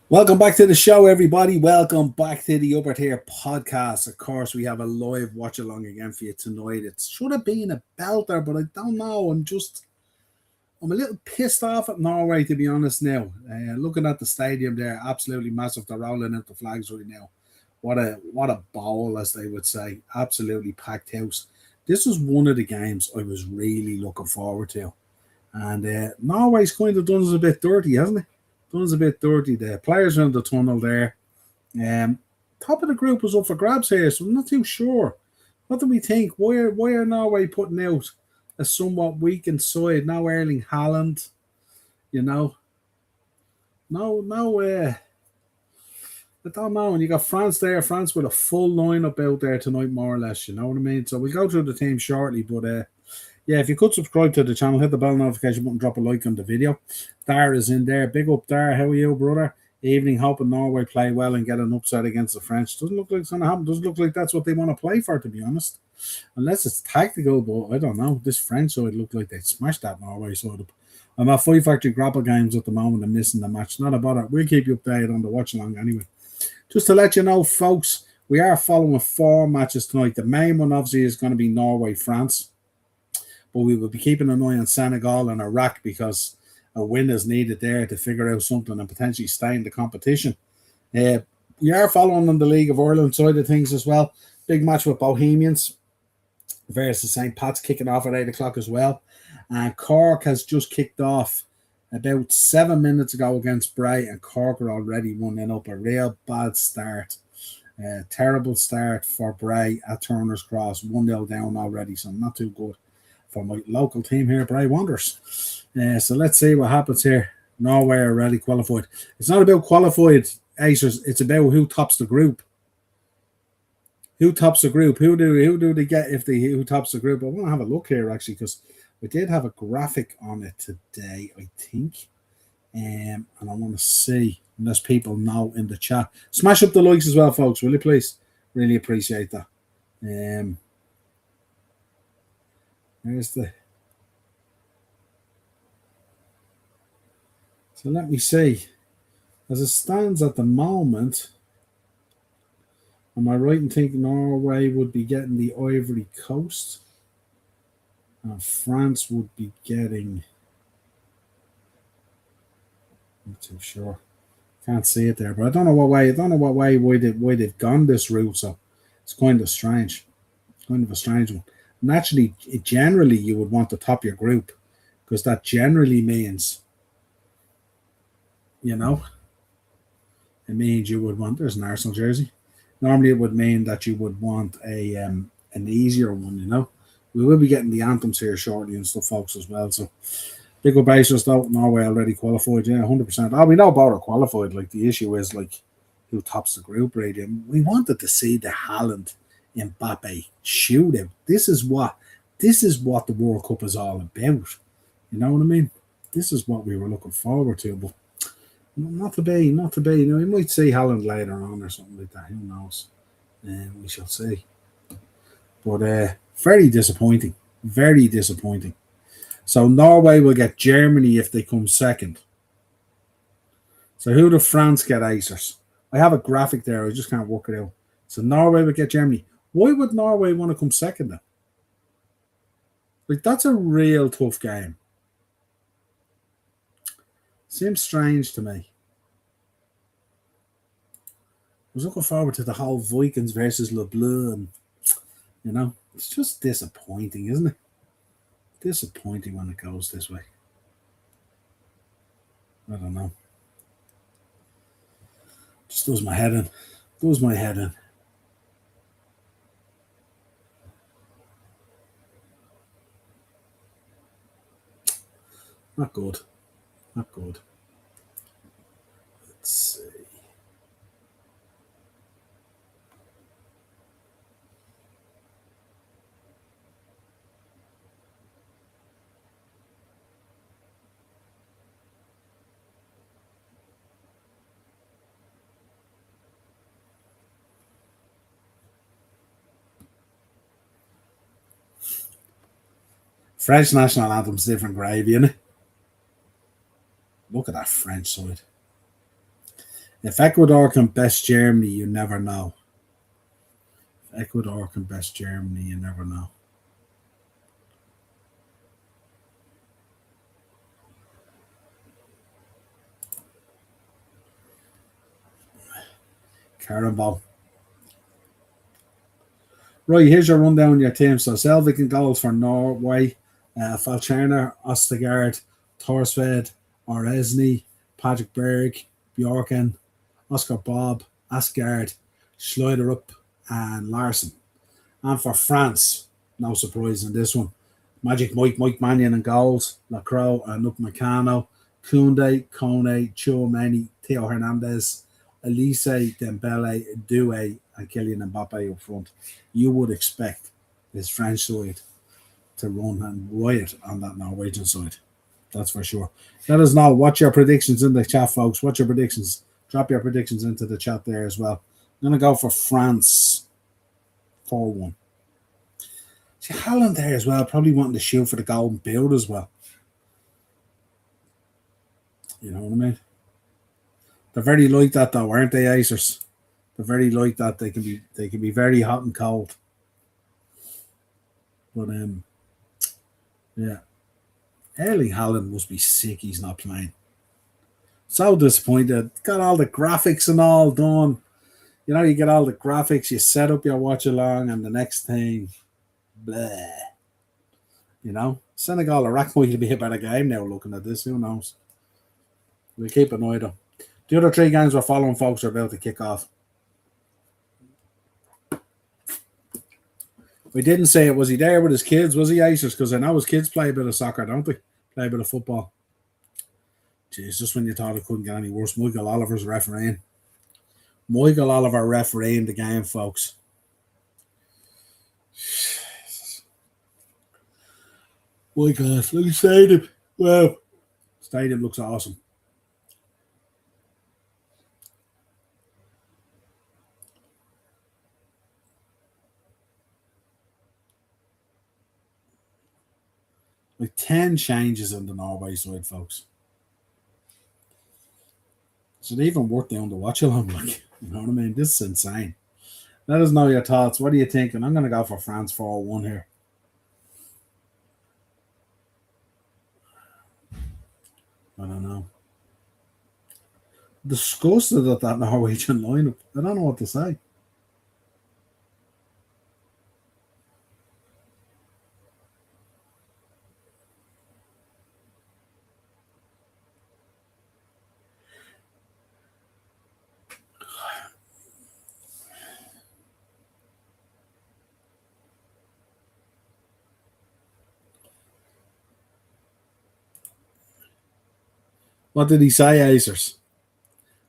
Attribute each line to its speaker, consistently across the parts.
Speaker 1: Welcome back to the show, everybody. Welcome back to the Upper Tier podcast. Of course, we have a live watch along again for you tonight. It should have been a belter, but I don't know. I'm a little pissed off at Norway, to be honest. Now, looking at the stadium there, absolutely massive. They're rolling out the flags right now. What a bowl, as they would say. Absolutely packed house. This was one of the games I was really looking forward to, and Norway's kind of done us a bit dirty, hasn't it? Done us a bit dirty. The players are in the tunnel there. Um, Top of the group was up for grabs here, so I'm not too sure. What do we think? Why are Norway putting out a somewhat weakened side? No Erling Haaland, you know. No. I don't know. And you got France there. France with a full lineup out there tonight, more or less. You know what I mean? So we'll go through the team shortly, but yeah, if you could subscribe to the channel, hit the bell notification button, drop a like on the video. Dar is in there. Big up, Dar. How are you, brother? Evening. Hoping Norway play well and get an upset against the French. Doesn't look like it's going to happen. Doesn't look like that's what they want to play for, to be honest. Unless it's tactical, but I don't know. This French side looked like they'd smashed that Norway side up. I'm at Five Factory Grapple games at the moment and missing the match. Not about it. We'll keep you updated on the watch along anyway. Just to let you know, folks, we are following four matches tonight. The main one, obviously, is going to be Norway France, but we will be keeping an eye on Senegal and Iraq because a win is needed there to figure out something and potentially stay in the competition. Uh, we are following on the League of Ireland side of things as well. Big match with Bohemians versus St. Pat's kicking off at 8 o'clock as well. And Cork has just kicked off about 7 minutes ago against Bray, and Cork are already 1-0 up. A real bad start. Terrible start for Bray at Turner's Cross. 1-0 down already, so not too good for my local team here, Bray Wanderers. So let's see what happens here. Norway are already qualified. It's not about qualified, Acers. It's about who tops the group. Who tops the group? Who do they get if they who tops the group? I want to have a look here actually because we did have a graphic on it today, I think. And I want to see unless people know in the chat. Smash up the likes as well, folks, will you please? Really appreciate that. There's the. So let me see. As it stands at the moment, am I right in thinking Norway would be getting the Ivory Coast? And France would be getting. I'm not too sure. Can't see it there, but I don't know what way. I don't know what way why they've gone this route. So it's kind of strange. Kind of a strange one. Naturally, generally, you would want to top your group because that generally means, it means you would want. There's an Arsenal jersey. Normally, it would mean that you would want an easier one. We will be getting the anthems here shortly and stuff, folks, as well. So big up Acers though. Norway already qualified. Yeah, 100%. Oh, we know about are qualified. Like the issue is like who tops the group, really. And we wanted to see the Haaland Mbappe shootout. This is what the World Cup is all about. You know what I mean? This is what we were looking forward to, but not to be. We might see Haaland later on or something like that. Who knows? We shall see. But very disappointing. Very disappointing. So Norway will get Germany if they come second. So who do France get, Acers? I have a graphic there. I just can't work it out. So Norway will get Germany. Why would Norway want to come second then? Like, that's a real tough game. Seems strange to me. I was looking forward to the whole Vikings versus Le Bleu, and it's just disappointing, isn't it? Disappointing when it goes this way. I don't know. Just does my head in. Does my head in. Not good. Not good. Let's see. French national anthem's different gravy, isn't it? Look at that French side. If Ecuador can best Germany, you never know. If Ecuador can best Germany, you never know. Carabao. Right, here's your rundown of your team. So Selvig in goals for Norway, Falcherner, Ostegard, Thorsved, Oresny, Patrick Berg, Bjorken, Oscar Bob, Asgard, Schleuderup, and Larson. And for France, no surprise in this one. Magic Mike Mannion in goals, Lacroix and Upamecano, Koundé, Kone, Chouameni, Theo Hernandez, Elise, Dembele, Doué, and Kylian Mbappe up front. You would expect this French side to run and riot on that Norwegian side. That's for sure. Let us know. What's your predictions in the chat, folks? What's your predictions? Drop your predictions into the chat there as well. I'm going to go for France 4-1. See, Haaland there as well, probably wanting to shoot for the golden boot as well. You know what I mean? They're very like that though, aren't they, Acers? They're very like that. They can be very hot and cold. But yeah. Erling Haaland must be sick he's not playing. So disappointed. Got all the graphics and all done. You know, you get all the graphics, you set up your watch along, and the next thing, bleh. You know, Senegal Iraq might be a better game now looking at this. Who knows? We'll keep an eye though. The other 3 games we're following, folks, are about to kick off. We didn't say it. Was he there with his kids? Was he, Acers? Because I know his kids play a bit of soccer, don't they? Play a bit of football. Jeez, just when you thought it couldn't get any worse, Michael Oliver's refereeing. Michael Oliver refereeing the game, folks. My God, look at the stadium. Wow. Stadium looks awesome. Like 10 changes on the Norway side, folks. Is it even worth doing the watch along? Like, you know what I mean? This is insane. Let us know your thoughts. What are you thinking? I'm going to go for France 4-1 here. I don't know. Disgusted at that Norwegian lineup. I don't know what to say. What did he say, Acers?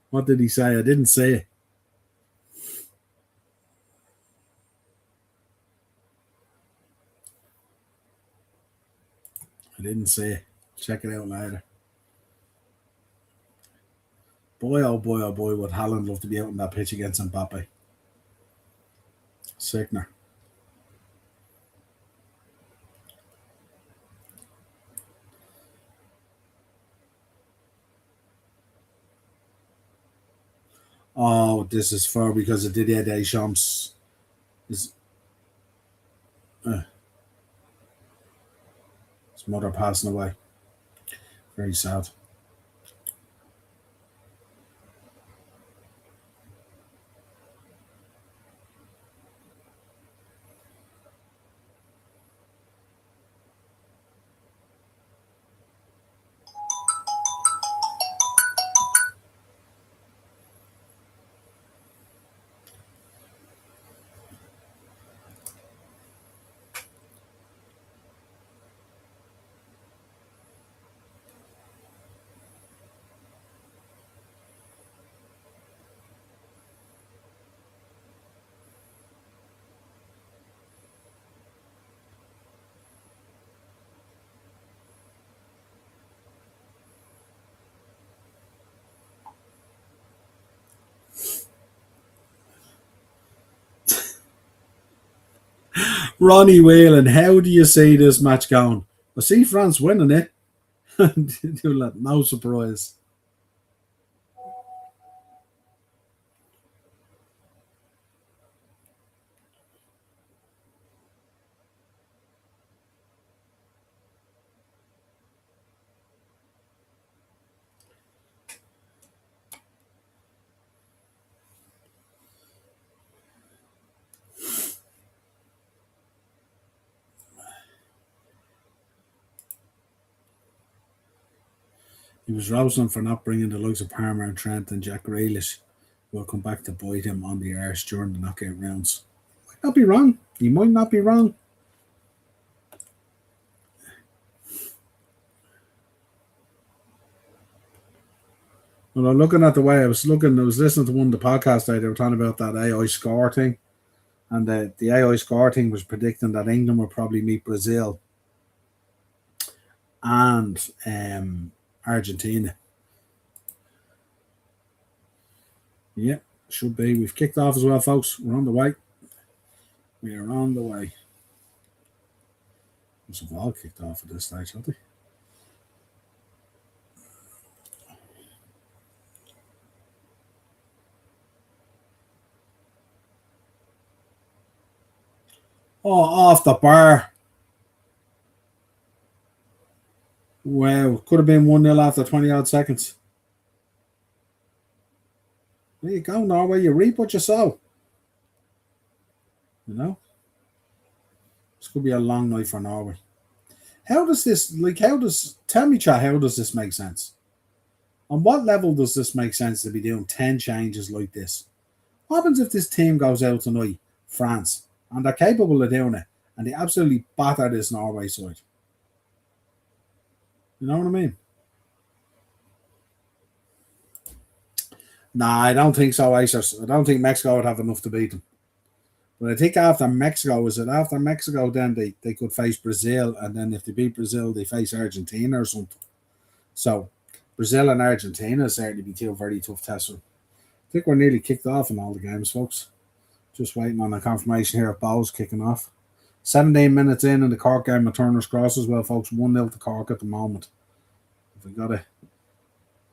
Speaker 1: What did he say? I didn't say it. I didn't say it. Check it out later. Boy, oh boy, oh boy, would Haaland love to be out on that pitch against Mbappe. Sickener. Oh, this is far because of Didier Deschamps. His mother passing away. Very sad. Ronnie Whalen, how do you see this match going? I see France winning it. No surprise. He was rousing for not bringing the likes of Palmer and Trent and Jack Grealish, who will come back to bite him on the arse during the knockout rounds. Might not be wrong. He might not be wrong. Well, I'm looking at the way I was listening to one of the podcasts they were talking about that AI score thing. And the AI score thing was predicting that England would probably meet Brazil and Argentina. Yeah, should be. We've kicked off as well, folks. We're on the way. We are on the way. Must have all kicked off at this stage, haven't they? Oh, off the bar. Wow, could have been 1-0 after 20 odd seconds. There you go, Norway. You reap what you sow. You know? This could be a long night for Norway. How does this, tell me, chat, how does this make sense? On what level does this make sense to be doing 10 changes like this? What happens if this team goes out tonight, France, and they're capable of doing it, and they absolutely batter this Norway side? You know what I mean? Nah, I don't think so, Acers. I don't think Mexico would have enough to beat them. But I think after Mexico, then they could face Brazil, and then if they beat Brazil, they face Argentina or something. So Brazil and Argentina certainly be two very tough tests. I think we're nearly kicked off in all the games, folks. Just waiting on a confirmation here of Bowes kicking off. 17 minutes in the Cork game of Turner's Cross as well, folks. 1-0 to Cork at the moment. If we got it.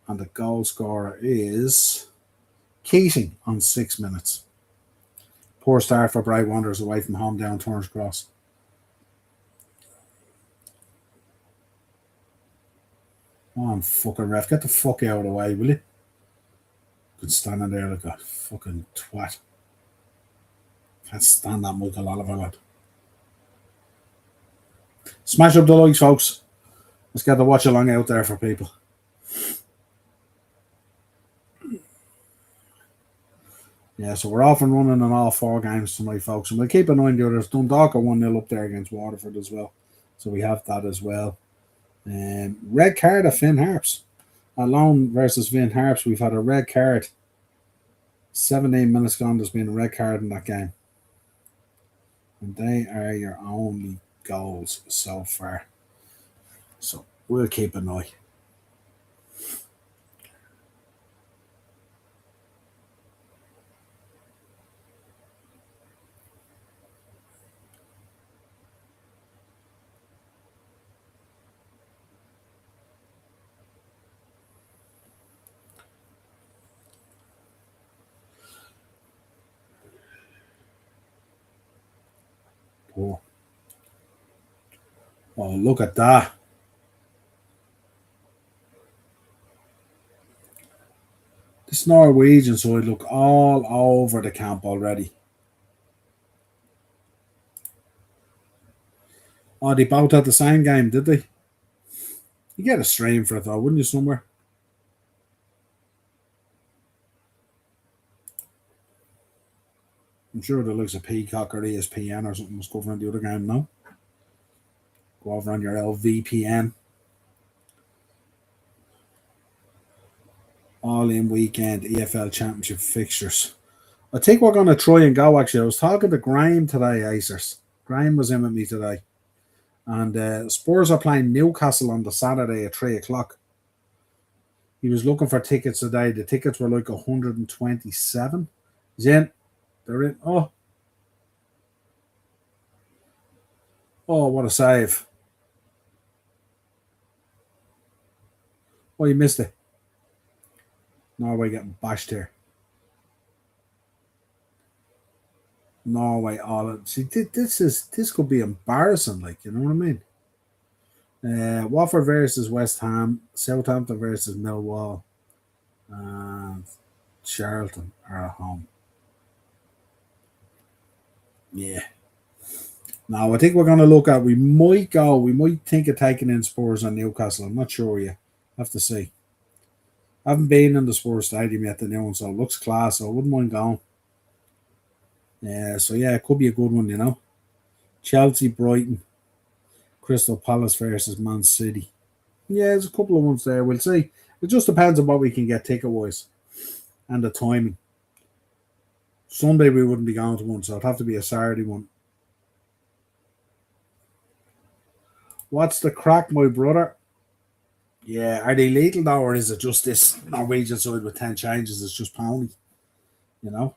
Speaker 1: And the goal scorer is Keating on 6 minutes. Poor start for Bright Wanderers away from home down Turner's Cross. Come on, fucking ref. Get the fuck out of the way, will you? Could stand in there like a fucking twat. Can't stand that Michael Oliver lad. Smash up the likes, folks. Let's get the watch along out there for people. Yeah, so we're off and running on all 4 games tonight, folks. And we'll keep an eye on the others. Dundalk are 1-0 up there against Waterford as well. So we have that as well. Red card of Finn Harps. Alone versus Finn Harps. We've had a red card. 17 minutes gone, there's been a red card in that game. And they are your only goals so far. So we'll keep an eye. Oh, look at that. This Norwegian side look all over the camp already. Oh, they both had the same game, did they? You get a stream for it though, wouldn't you, somewhere? I'm sure the looks of Peacock or ESPN or something was covering the other game now. Go over on your LVPN. All in weekend EFL Championship fixtures. I think we're going to try and go, actually. I was talking to Graham today, Acers. Graham was in with me today. And Spurs are playing Newcastle on the Saturday at 3 o'clock. He was looking for tickets today. The tickets were like 127. He's in. They're in. Oh, what a save. Oh, you missed it. Norway getting bashed here. Norway all in. See, this could be embarrassing, like, you know what I mean? Watford versus West Ham, Southampton versus Millwall, and Charlton are at home. Yeah. Now I think we're going to look at. We might think of taking in Spurs on Newcastle. I'm not sure yet. Have to see. I haven't been in the Spurs Stadium yet, the new one, so it looks class, so I wouldn't mind going. Yeah, so yeah, it could be a good one, you know. Chelsea, Brighton, Crystal Palace versus Man City. Yeah, there's a couple of ones there. We'll see. It just depends on what we can get ticket wise and the timing. Sunday we wouldn't be going to one, so it'd have to be a Saturday one. What's the crack, my brother? Yeah, are they lethal though, or is it just this Norwegian side with 10 changes? It's just pounding, you know?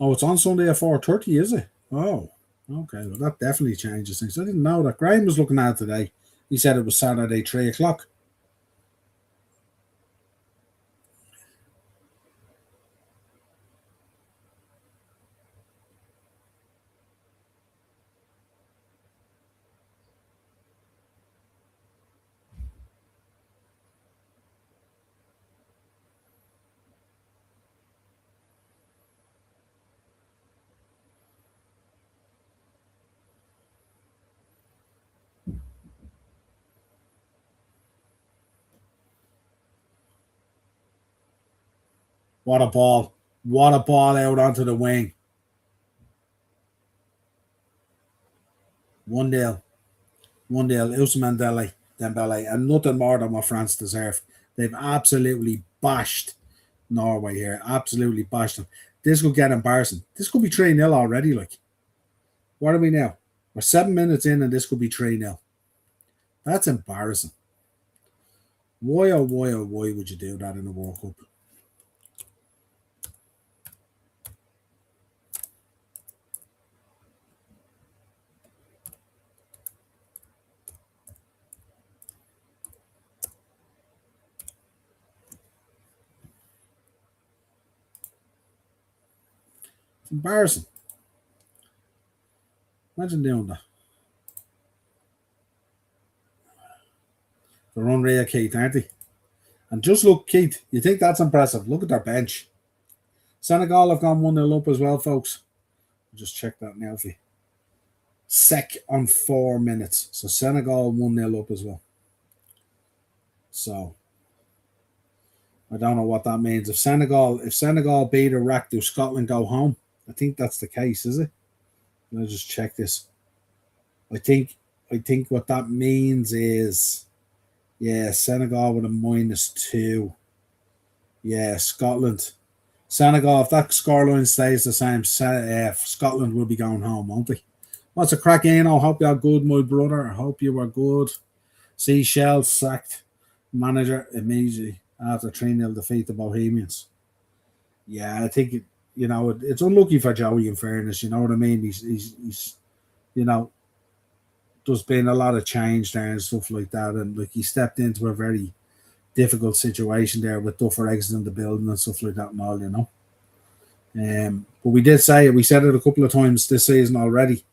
Speaker 1: Oh, it's on Sunday at 4:30, is it? Oh, okay. Well, that definitely changes things. I didn't know that. Graham was looking at it today. He said it was Saturday, 3 o'clock. What a ball. What a ball out onto the wing. 1-0. 1-0. Usman Dembele. And nothing more than what France deserve. They've absolutely bashed Norway here. Absolutely bashed them. This could get embarrassing. This could be 3-0 already. Like, what are we now? We're 7 minutes in and this could be 3-0. That's embarrassing. Why, oh, why, oh, why would you do that in a World Cup? It's embarrassing. Imagine doing that. They're unreal, Keith, aren't they? And just look, Keith, you think that's impressive. Look at their bench. Senegal have gone 1-0 up as well, folks. Just check that now for you. Sec on 4 minutes. So Senegal 1-0 up as well. So I don't know what that means. If Senegal beat Iraq, do Scotland go home? I think that's the case, is it? Let's just check this. I think what that means is, yeah, Senegal with a -2. Yeah, Scotland. Senegal, if that scoreline stays the same, Scotland will be going home, won't they? What's a crack in? I hope you're good, my brother. I hope you are good. Seychelles sacked manager immediately after 3-0 defeat the Bohemians. Yeah, I think it's unlucky for Joey. In fairness, you know what I mean. He's you know there's been a lot of change there and stuff like that, and like he stepped into a very difficult situation there with Duffer exiting the building and stuff like that and all, you know. But we did say it. We said it a couple of times this season already.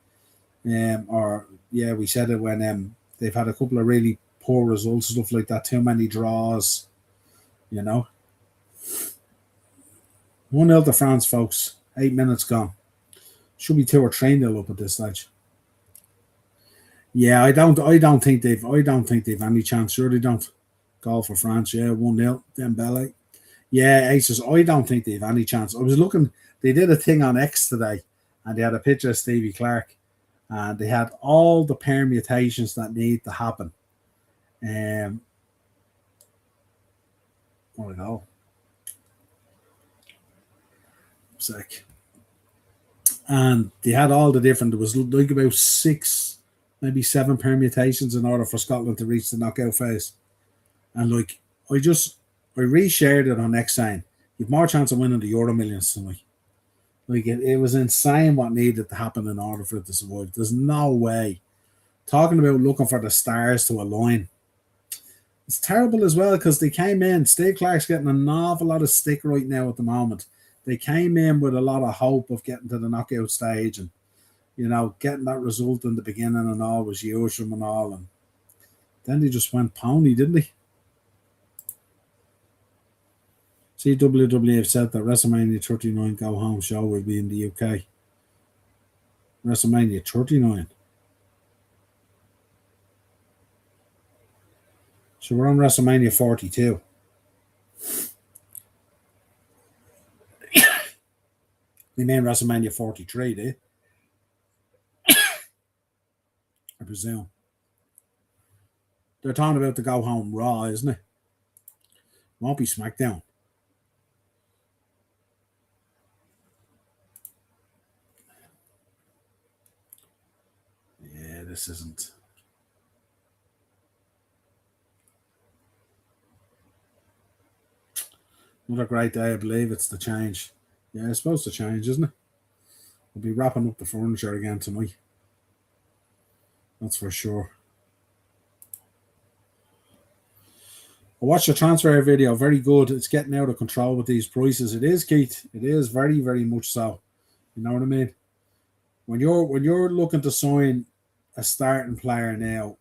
Speaker 1: Or yeah, we said it when they've had a couple of really poor results, stuff like that. Too many draws, you know. 1-0 to France, folks. 8 minutes gone. Should be 2 or 3-0 up at this stage. Yeah, I don't think they've any chance. Sure, they don't. Goal for France. Yeah, 1-0. Dembele. Yeah, Aces. I don't think they've any chance. I was looking. They did a thing on X today, and they had a picture of Stevie Clark, and they had all the permutations that need to happen. What do I know? Sick. And they had all the different. There was like about 6, maybe 7 permutations in order for Scotland to reach the knockout phase. And like, I reshared it on X saying you've more chance of winning the Euro Millions than me. Like it was insane what needed to happen in order for it to survive. There's no way. Talking about looking for the stars to align. It's terrible as well because they came in. Steve Clark's getting an awful lot of stick right now at the moment. They came in with a lot of hope of getting to the knockout stage and getting that result in the beginning and all was huge from and all. And then they just went pony, didn't they? WWE have said that WrestleMania 39 Go Home show will be in the UK. WrestleMania 39. So we're on WrestleMania 42. They mean WrestleMania 43, do you? I presume. They're talking about the Go Home Raw, isn't it? Won't be SmackDown. Yeah, this isn't. Another great day, I believe it's the change. Yeah, it's supposed to change, isn't it? We'll be wrapping up the furniture again tonight. That's for sure. I watched the transfer video. Very good. It's getting out of control with these prices. It is, Keith. It is very, very much so. You know what I mean? When you're looking to sign a starting player now,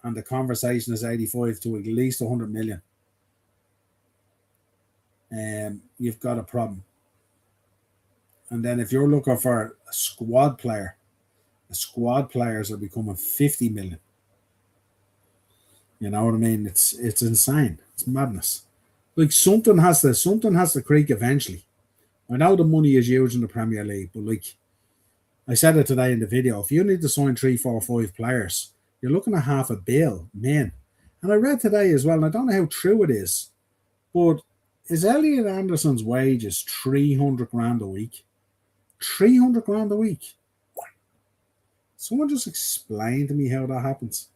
Speaker 1: and the conversation is 85 to at least 100 million, you've got a problem. And then if you're looking for a squad player, the squad players are becoming 50 million. You know what I mean? It's insane. It's madness. Like something has to creak eventually. I know the money is huge in the Premier League, but like I said it today in the video, if you need to sign 3, 4, 5 players, you're looking at half a bill, man. And I read today as well, and I don't know how true it is, but is Elliot Anderson's wages 300 grand a week? 300 grand a week. Someone just explain to me how that happens.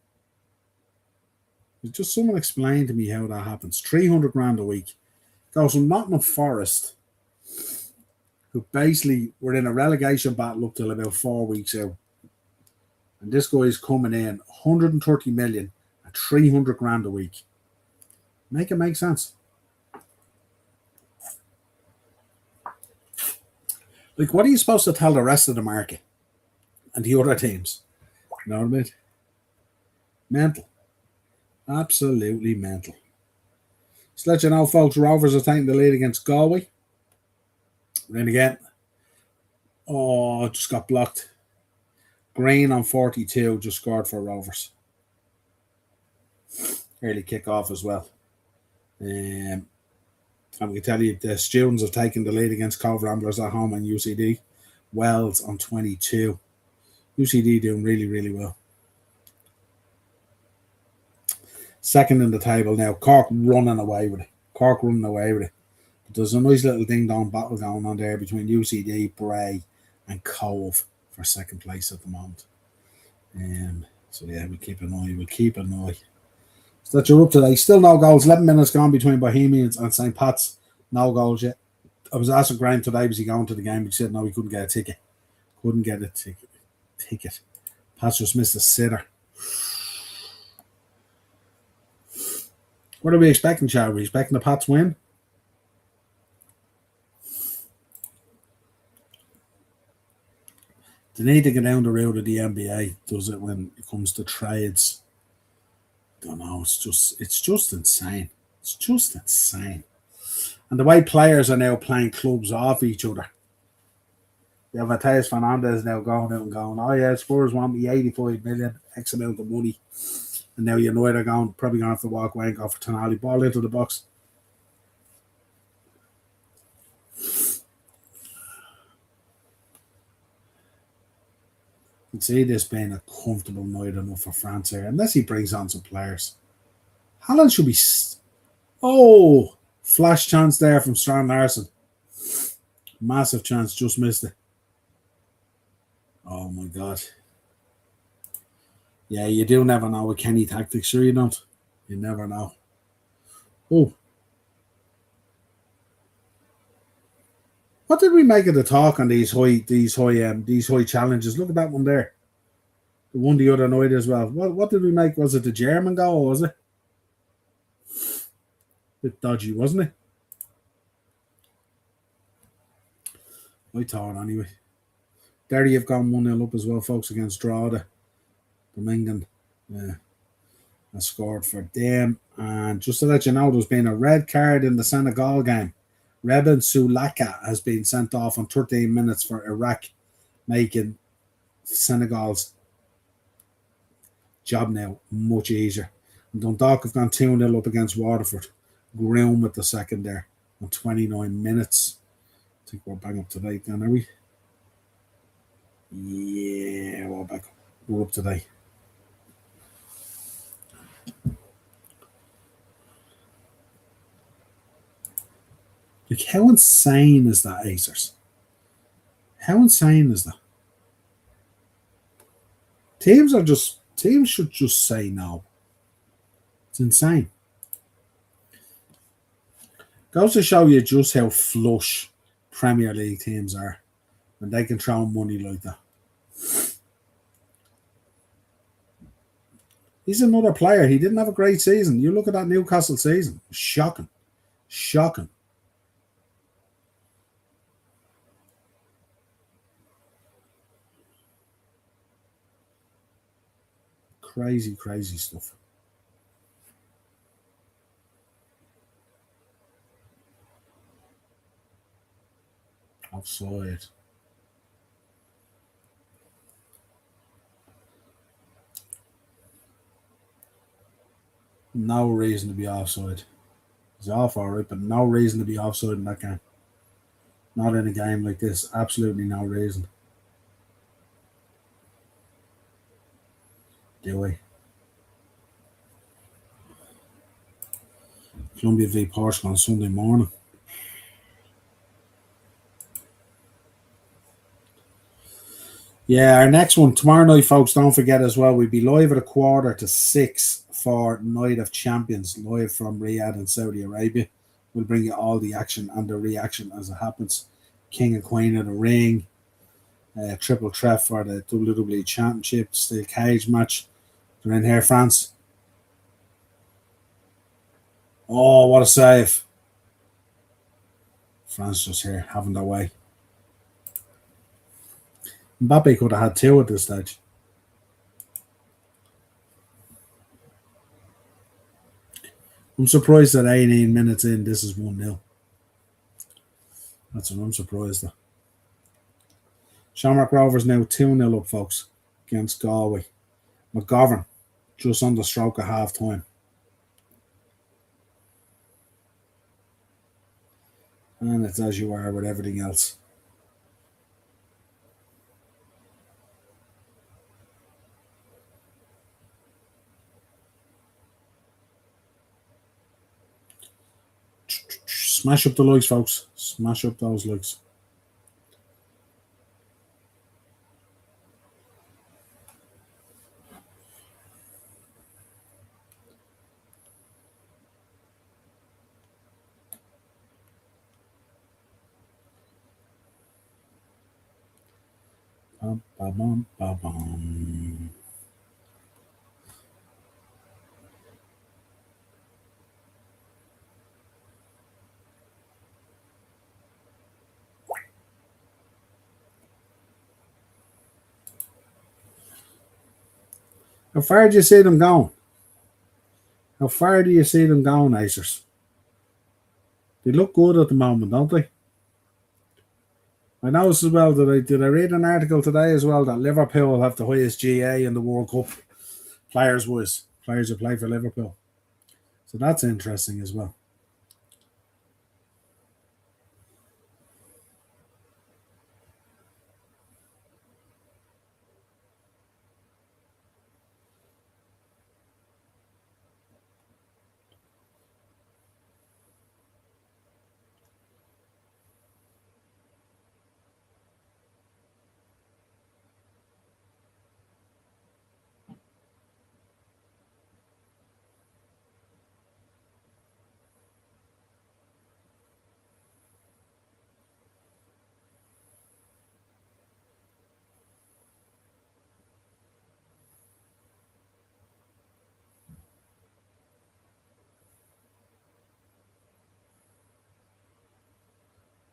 Speaker 1: Just someone explain to me how that happens. 300 grand a week. Goes from Nottingham Forest, who basically were in a relegation battle up till about 4 weeks out. And this guy is coming in 130 million at 300 grand a week. Make it make sense. Like, what are you supposed to tell the rest of the market and the other teams? You know what I mean? Mental. Absolutely mental. Just let you know, folks, Rovers are taking the lead against Galway. Then again, just got blocked. Green on 42 just scored for Rovers. Early kick off as well. And we can tell you the students have taken the lead against Cove Ramblers at home and UCD. Wells on 22. UCD doing really, really well. Second in the table now. Cork running away with it. But there's a nice little ding-dong battle going on there between UCD, Bray, and Cove for second place at the moment. So yeah, we'll keep an eye. So that you're up today. Still no goals. 11 minutes gone between Bohemians and St. Pat's. No goals yet. I was asking Graham today, was he going to the game? He said no, he couldn't get a ticket. Pat's just missed a sitter. What are we expecting, Chad? Are we expecting the Pats win? They need to get down the road of the NBA, does it, when it comes to trades? I don't know. It's just insane. It's just insane. And the way players are now playing clubs off each other. You have Mateus Fernandez now going out and going, oh yeah, Spurs want me 85 million, X amount of money. And now United are probably going to have to walk away and go for Tonali. Ball into the box. You can see this being a comfortable night enough for France here, unless he brings on some players. Haaland should be... flash chance there from Strand Larson. Massive chance, just missed it. Oh my God. Yeah, you do never know with Kenny tactics, sure you don't. You never know. Oh. What did we make of the talk on these high challenges? Look at that one there. The one the other night as well. What did we make? Was it the German goal, was it? Bit dodgy, wasn't it? I thought anyway. Derry have gone 1-0 up as well, folks, against Drogheda. Birmingham. Yeah. has scored for them. And just to let you know, there's been a red card in the Senegal game. Reben Sulaka has been sent off on 13 minutes for Iraq, making Senegal's job now much easier. And Dundalk have gone 2-0 up against Waterford. Groom with the second there on 29 minutes. I think we're back up to date then, are we? Yeah, we're back. We're up to date. Like, how insane is that, Acers? How insane is that? Teams should just say no. It's insane. Goes to show you just how flush Premier League teams are when they can throw money like that. He's another player. He didn't have a great season. You look at that Newcastle season. Shocking. Shocking. Crazy, crazy stuff. Offside. No reason to be offside. He's off all right, but no reason to be offside in that game. Not in a game like this. Absolutely no reason. Do we? Colombia v Portugal on Sunday morning. Yeah, our next one tomorrow night, folks. Don't forget as well, we'll be live at 5:45 for Night of Champions, live from Riyadh in Saudi Arabia. We'll bring you all the action and the reaction as it happens. King and Queen of the Ring, triple threat for the WWE Championship, steel cage match. They're in here, France. Oh, what a save! France just here having their way. Mbappe could have had two at this stage. I'm surprised that 18 minutes in, this is 1-0. That's what I'm surprised at. Shamrock Rovers now 2-0 up, folks, against Galway. McGovern just on the stroke of half time. And it's as you are with everything else. Smash up the likes, folks. Smash up those likes. Bum, bum, bum, bum. How far do you see them going? How far do you see them going, Acers? They look good at the moment, don't they? I noticed as well that did I read an article today as well that Liverpool have the highest GA in the World Cup players who play for Liverpool. So that's interesting as well.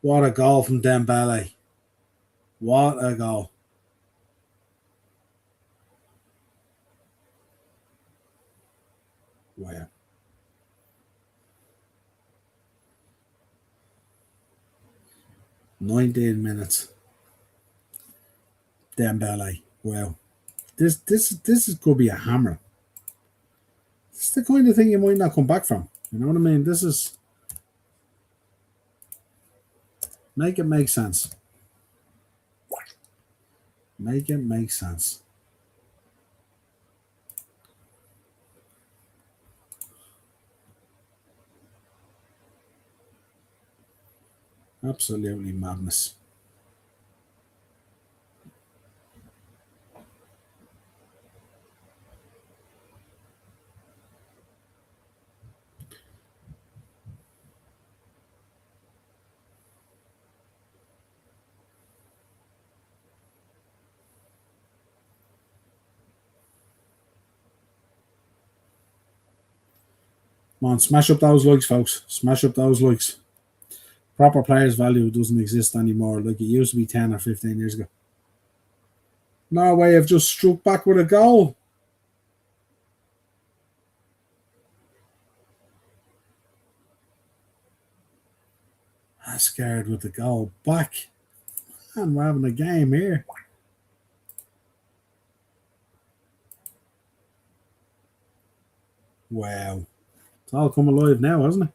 Speaker 1: What a goal from Dembele. What a goal. Wow. 19 minutes. Dembele. Wow. This is could be a hammer. It's the kind of thing you might not come back from. You know what I mean? This is make it make sense. Make it make sense. Absolutely madness. Come on, smash up those likes, folks. Smash up those likes. Proper players' value doesn't exist anymore like it used to be 10 or 15 years ago. Norway have just struck back with a goal. I'm scared with the goal back. And we're having a game here. Wow. It's all come alive now, hasn't it?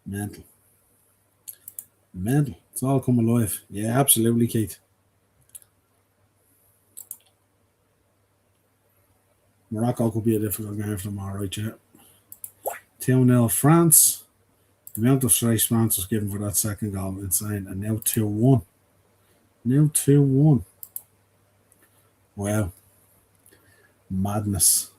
Speaker 1: Mental. Mental. It's all come alive. Yeah, absolutely, Keith. Morocco could be a difficult game for them, all right, yeah. 2-0 France. The amount of strikes France was given for that second goal, insane. And now 2-1. Now 2-1. Wow. Madness.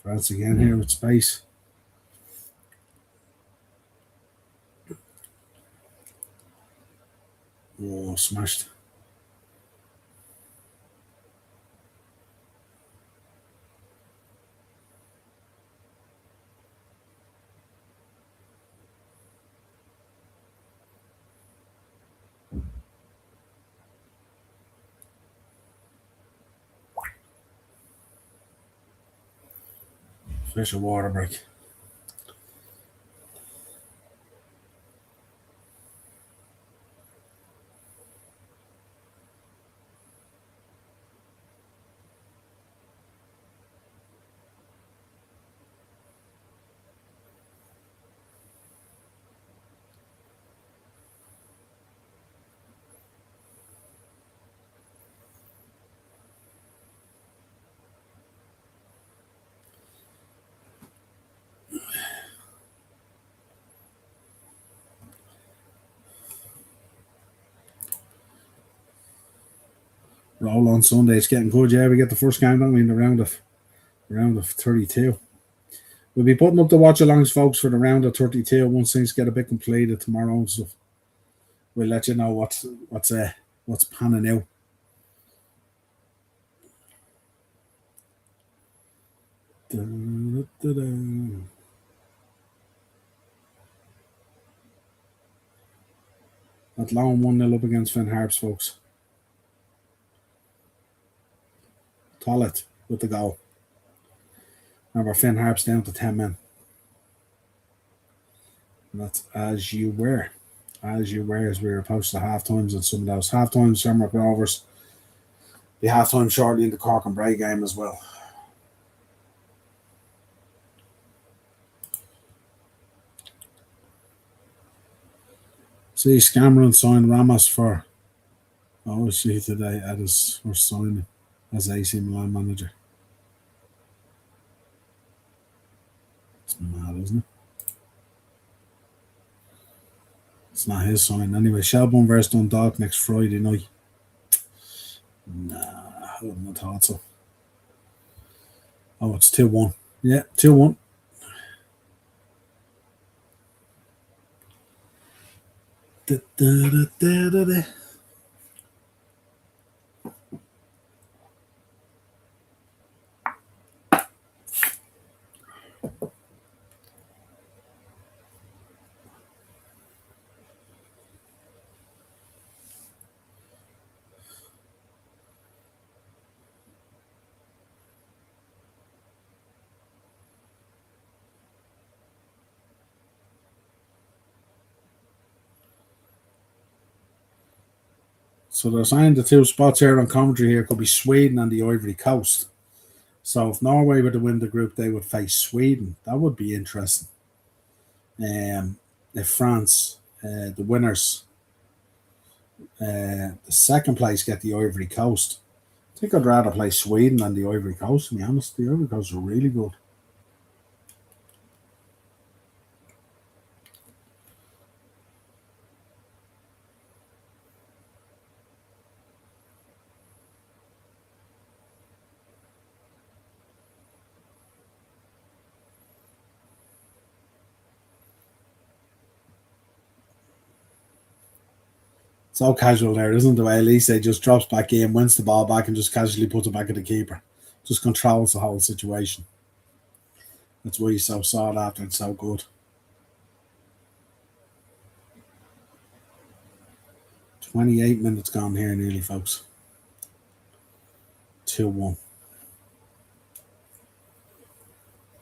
Speaker 1: France again here with space. Oh, smashed. Fish a water break. Roll on Sunday. It's getting good. Yeah, we get the first game, don't we, in the round of Round of 32. We'll be putting up the watch-alongs, folks, for the round of 32 once things get a bit completed tomorrow and stuff. We'll let you know what's panning out. Watchalong 1-0 up against Finn Harps, folks. Tollett with the goal. Remember, Finn Harps down to 10 men. And that's as you were. As you were, as we were approached the half times and some of those half times, Shamrock Rovers. The half time shortly in the Cork and Bray game as well. See, Cameron signed Ramos for today at his first signing as AC Milan manager. It's mad, isn't it? It's not his sign anyway. Shelbourne versus Dundalk next Friday night. Nah, I wouldn't have thought so. Oh, it's 2-1. Yeah, 2-1. So they're saying the two spots here on commentary here could be Sweden and the Ivory Coast. So if Norway were to win the group, they would face Sweden. That would be interesting. If France, the winners, the second place get the Ivory Coast. I think I'd rather play Sweden than the Ivory Coast, to be honest. The Ivory Coast are really good. So casual there, isn't the way Elise just drops back in, wins the ball back, and just casually puts it back at the keeper. Just controls the whole situation. That's why he's so sought after and so good. 28 minutes gone here nearly, folks. 2-1.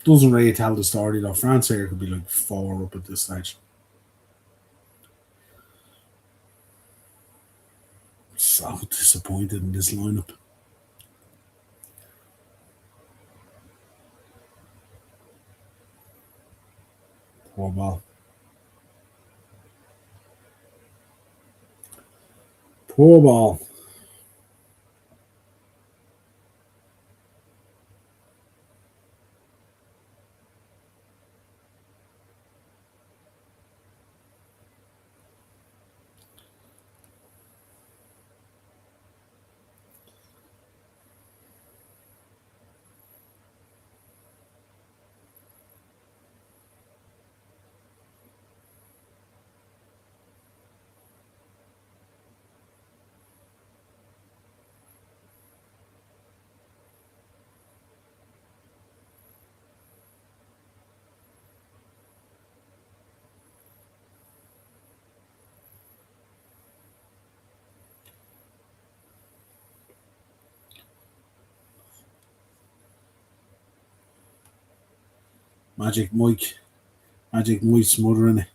Speaker 1: Doesn't really tell the story though. France here could be like 4 up at this stage. So disappointed in this lineup. Poor ball. Poor ball. Magic Mike smothering it.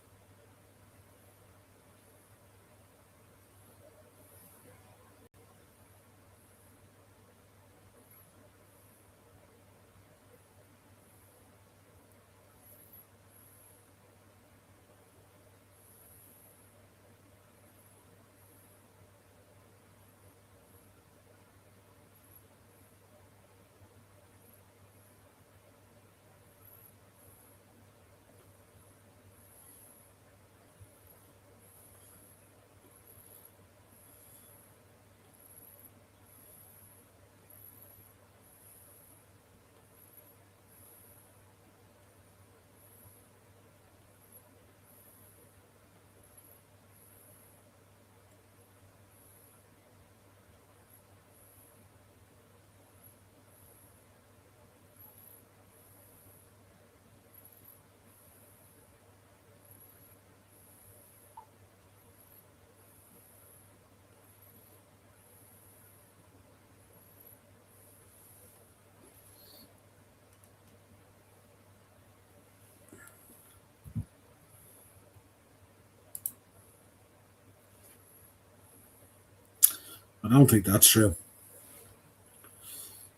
Speaker 1: I don't think that's true.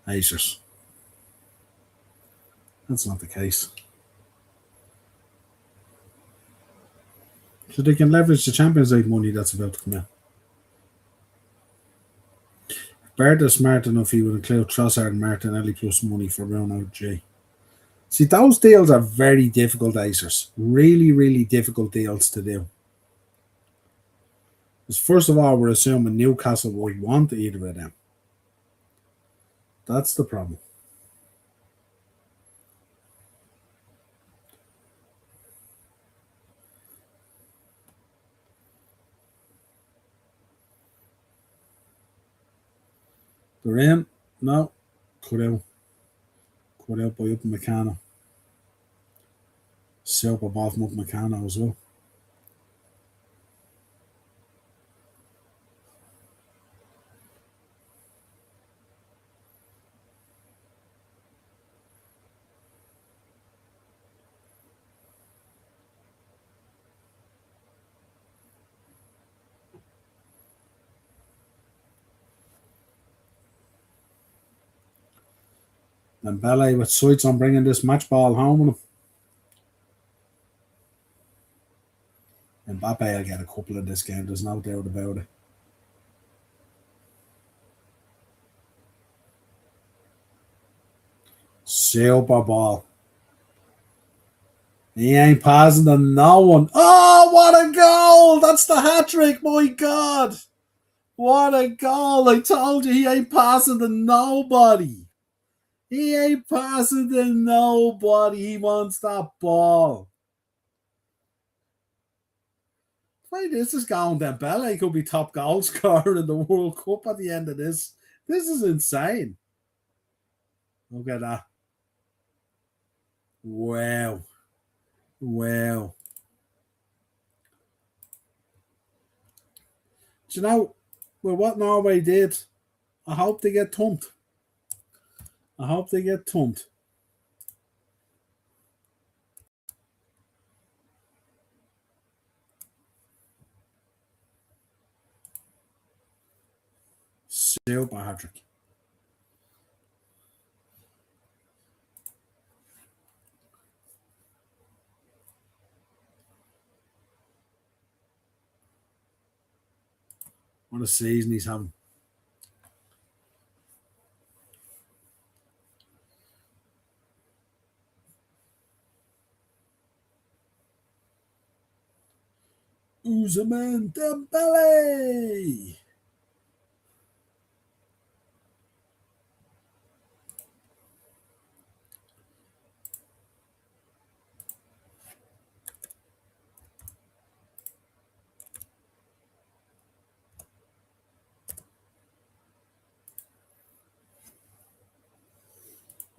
Speaker 1: Acers. That's not the case. So they can leverage the Champions League money that's about to come in. Bert is smart enough, he would include Trossard and Martinelli plus money for Bruno G. See, those deals are very difficult, Acers. Really, really difficult deals to do. Because first of all, we're assuming Newcastle would want either of them. That's the problem. They're in. No. Cut out. Cut out by Upamecano. Super ball from Upamecano as well. And Ballet with sights on bringing this match ball home with him. Mbappe will get a couple of this game, there's no doubt about it. Super ball. He ain't passing to no one. Oh, what a goal! That's the hat trick, my God! What a goal! I told you he ain't passing to nobody. He ain't passing to nobody. He wants that ball. Wait, this is going Dembele could be top goal scorer in the World Cup at the end of this. This is insane. Look at that. Wow. Wow. Do you know, with what Norway did, I hope they get thumped. I hope they get thumped. Super hat-trick. What a season he's having. Ousmane Dembele.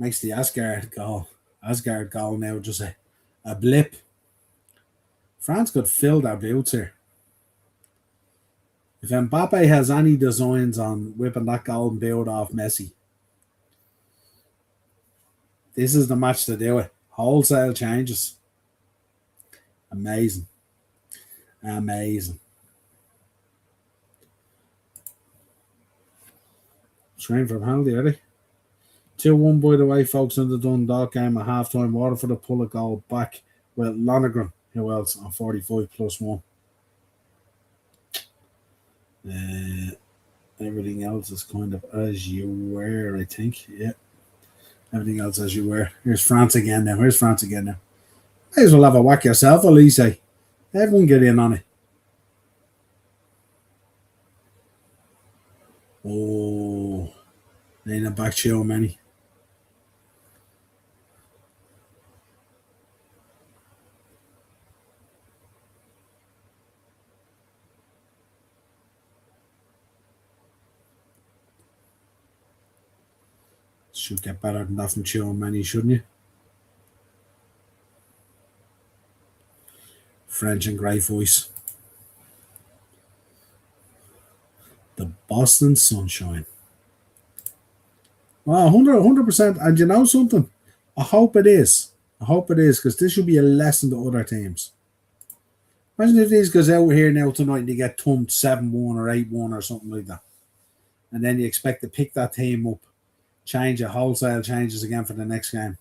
Speaker 1: Makes the Asgard goal now just a blip. France could fill their boots here. If Mbappe has any designs on whipping that golden boot off Messi, this is the match to do it. Wholesale changes. Amazing. Amazing. Train for penalty, are they? 2-1 by the way, folks, in the Dundalk game at half time. Waterford to pull a goal back with Lonergan, who else, on 45 plus 1. Everything else is kind of as you were, I think. Yeah. Everything else as you were. Here's France again now. May as well have a whack yourself, Elise. Everyone get in on it. Oh, leaning back, show many. Should get better than that from Chio Many, shouldn't you? French and great voice. The Boston Sunshine. Wow, 100%. And you know something? I hope it is. Because this should be a lesson to other teams. Imagine if these goes out here now tonight and they get thumped 7-1 or 8-1 or something like that. and then you expect to pick that team up, change it, wholesale changes again for the next game.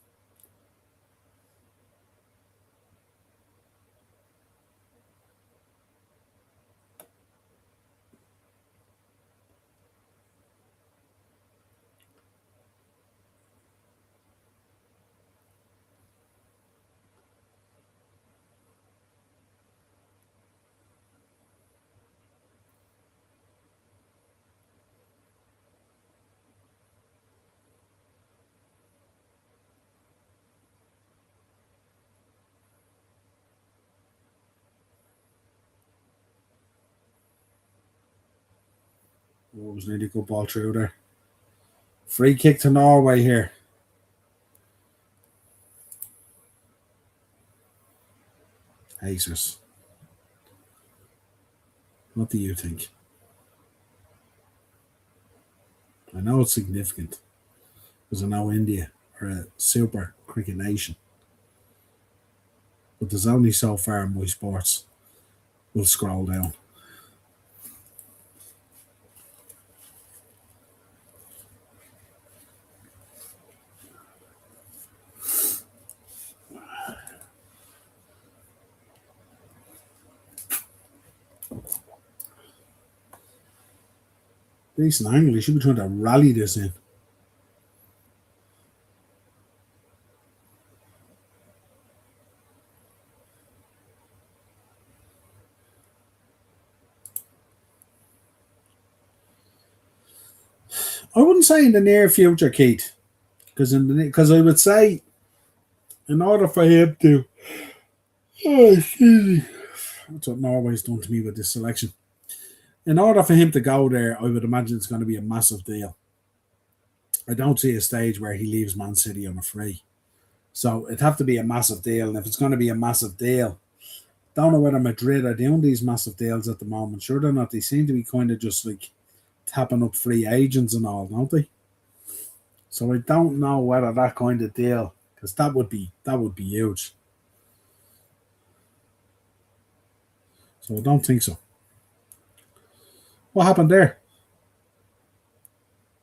Speaker 1: Oh, it was nearly a good ball through there. Free kick to Norway here. Jesus. What do you think? I know it's significant because I know India are a super cricket nation. But there's only so far my sports will scroll down. Decent angle. He should be trying to rally this in. I wouldn't say in the near future, Keith, because I would say in order for him to, excuse me, that's what Norway's done to me with this selection. In order for him to go there, I would imagine it's going to be a massive deal. I don't see a stage where he leaves Man City on a free. So it'd have to be a massive deal. And if it's going to be a massive deal, don't know whether Madrid are doing these massive deals at the moment. Sure they're not. They seem to be kind of just like tapping up free agents and all, don't they? So I don't know whether that kind of deal, because that would be huge. So I don't think so. What happened there?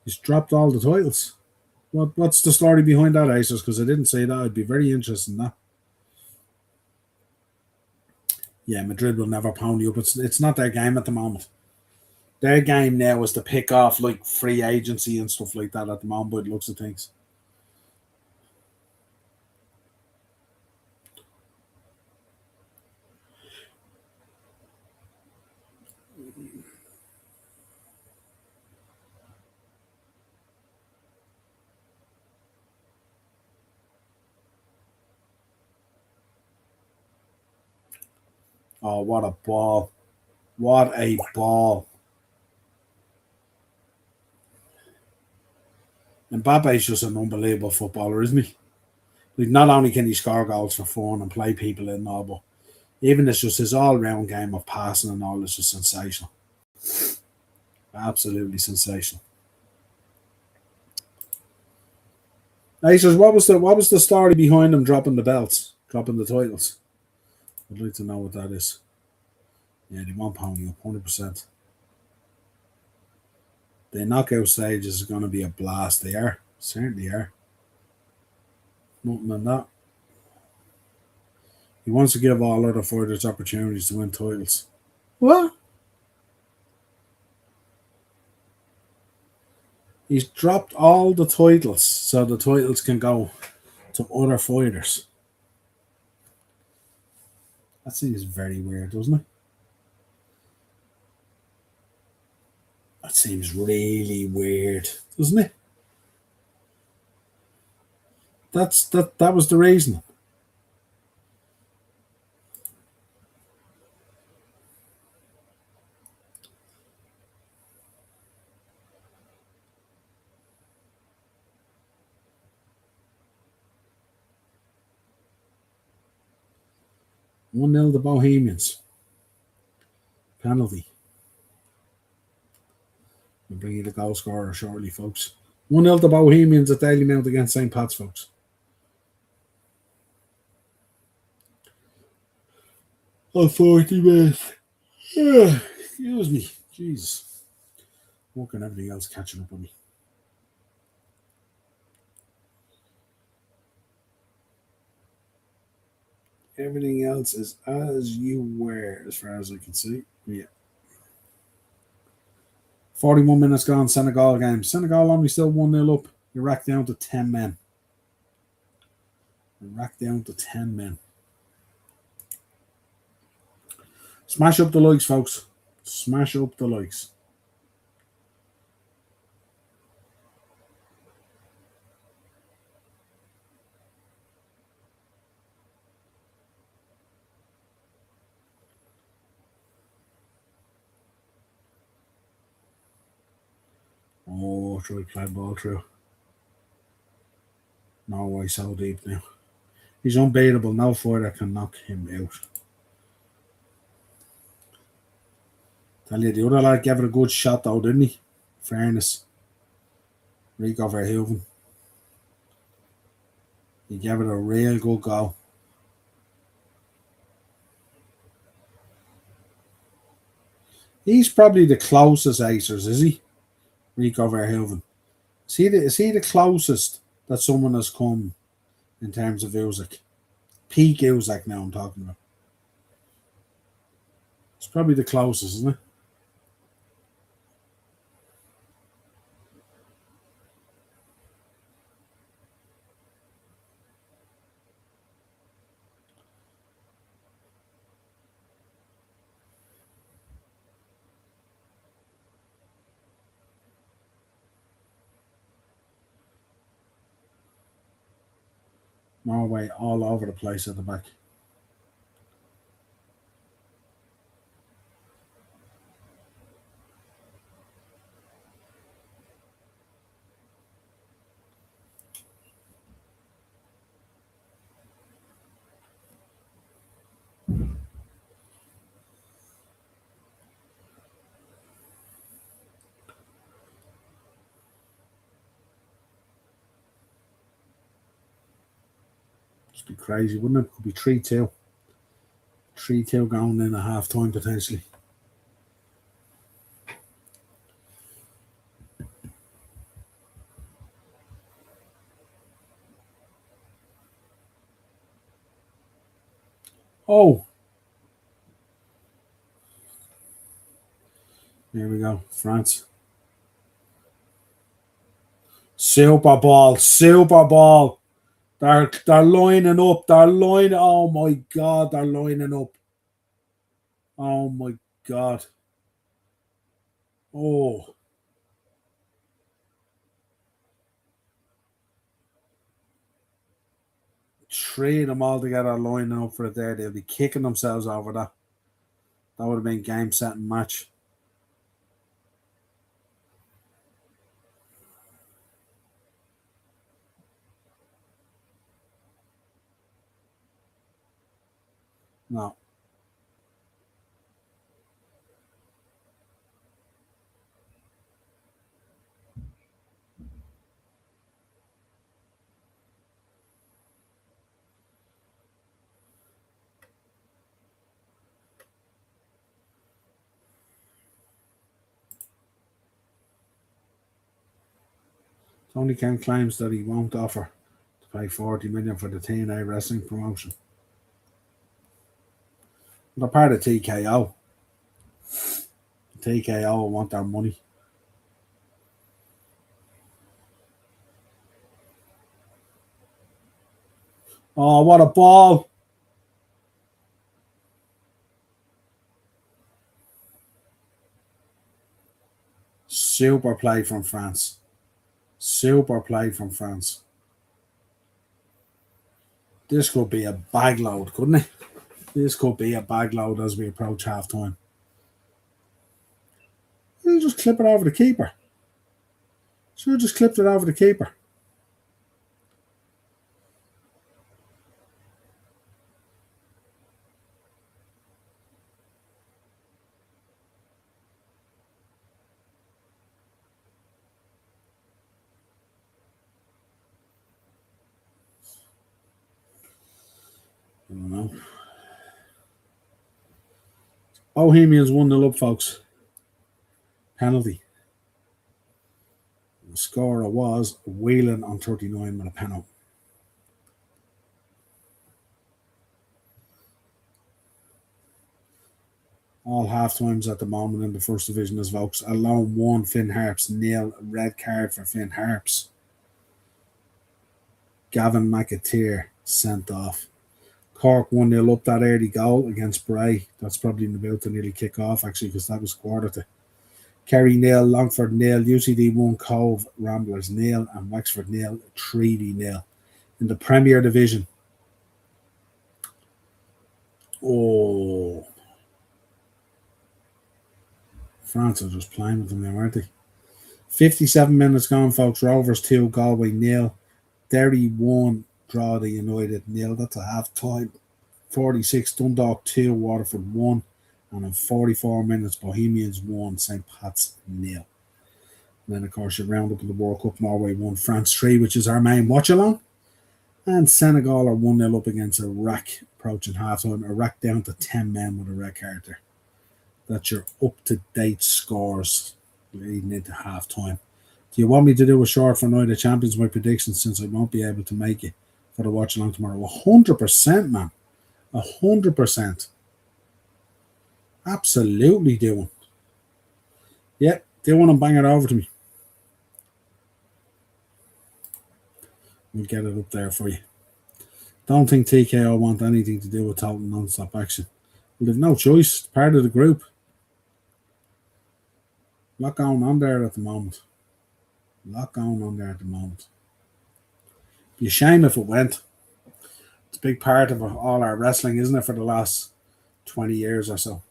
Speaker 1: He's dropped all the titles. What's the story behind that, Aces? Because I didn't say that. I'd be very interested in that. Yeah, Madrid will never pound you up. It's not their game at the moment. Their game now is to pick off like free agency and stuff like that at the moment, by the looks of things. Oh, what a ball. What a ball. Mbappe's just an unbelievable footballer, isn't he? Like, not only can he score goals for fun and play people in all, but even it's just his all-round game of passing and all is just sensational. Absolutely sensational. Aces, what was the story behind them dropping the belts, dropping the titles? I'd like to know what that is. Yeah, they won't pound you up 100%. The knockout stages is going to be a blast. They are. Certainly are. Nothing on that. He wants to give all other fighters opportunities to win titles. What? He's dropped all the titles so the titles can go to other fighters. That seems very weird, doesn't it? That seems really weird, doesn't it? That was the reason. One 0 the Bohemians. Penalty. We'll bring you the goal scorer shortly, folks. 1 0 the Bohemians at Daily Mount against St. Pat's, folks. Oh, 40 minutes. Excuse me. Jesus. Work and everything else catching up with me. Everything else is as you were, as far as I can see. Yeah. 41 minutes gone, Senegal game. Senegal only still 1-0 up. Iraq down to 10 men. Iraq down to 10 men. Smash up the likes, folks. Smash up the likes. Oh, try to play ball through. Norway so deep now. He's unbeatable. No fighter can knock him out. Tell you, the other lad gave it a good shot though, didn't he? Fairness. Rico Verhoeven. He gave it a real good go. He's probably the closest acers, is he? Rico Verhoeven. Is he the closest that someone has come in terms of Usyk? Peak Usyk now I'm talking about. It's probably the closest, isn't it? Norway all over the place at the back. It'd be crazy, wouldn't it? Could be 3-2. 3-2 going in a half time potentially. Oh, here we go. France. Super Bowl. Super Bowl. They're lining up. They're lining. Oh my God, they're lining up. Oh my God. Oh, three of them all together lining up for it there. They'll be kicking themselves over that. That would have been game, set, and match. No. Tony Khan claims that he won't offer to pay 40 million for the TNA wrestling promotion. They're part of TKO. TKO want their money. Oh, what a ball! Super play from France. Super play from France. This could be a bag load, couldn't it? This could be a bag load as we approach half time. You just clip it over the keeper. Should have just clipped it over the keeper. I don't know. Bohemians 1-0 up, folks. Penalty. The scorer was Whelan on 39 with a penalty. All half times at the moment in the first division as folks. Alone 1, Finn Harps 0. Red card for Finn Harps. Gavin McAteer sent off. Cork 1-0 up that early goal against Bray. That's probably about to nearly kick off actually because that was quarter to. Kerry 0, Longford 0, UCD 1, Cove Ramblers 0, and Wexford 0, Treaty 0. In the Premier Division. Oh. France are just playing with them now, aren't they? 57 minutes gone, folks. Rovers 2, Galway 0. Derry 1, Drogheda United 0. That's a half time. 46, Dundalk 2, Waterford 1. And in 44 minutes, Bohemians 1, St. Pat's 0. And then, of course, you round up in the World Cup. Norway 1, France 3, which is our main watch-along. And Senegal are 1-0 up against Iraq, approaching half-time. Iraq down to 10 men with a red card there. That's your up-to-date scores leading into half-time. Do you want me to do a short for Night of Champions, my predictions, since I won't be able to make it for the watch-along tomorrow? 100%, man. 100%. Absolutely doing. Yep, doing and bang it over to me. We'll get it up there for you. Don't think TKO want anything to do with total non-stop action. Well, they've no choice. It's part of the group. A lot going on there at the moment. Be a shame if it went. It's a big part of all our wrestling, isn't it, for the last 20 years or so.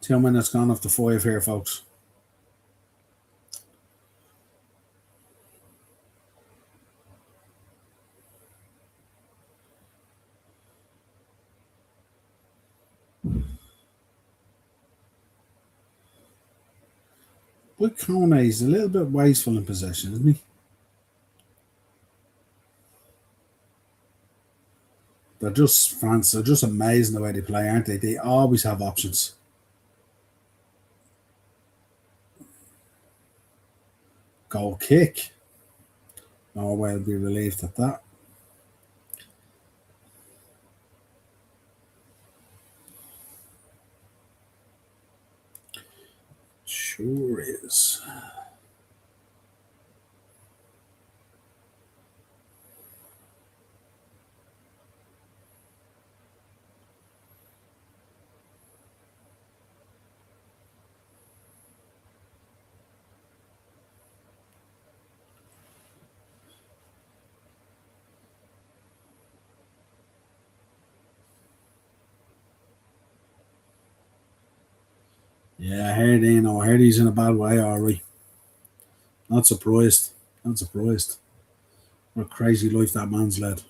Speaker 1: Two minutes gone off the 5 here, folks. But Kone is a little bit wasteful in possession, isn't he? They're just France. They're just amazing the way they play, aren't they? They always have options. Goal kick. Norway will be relieved at that. Sure is. Yeah, I heard he's in a bad way already. Not surprised. What a crazy life that man's led.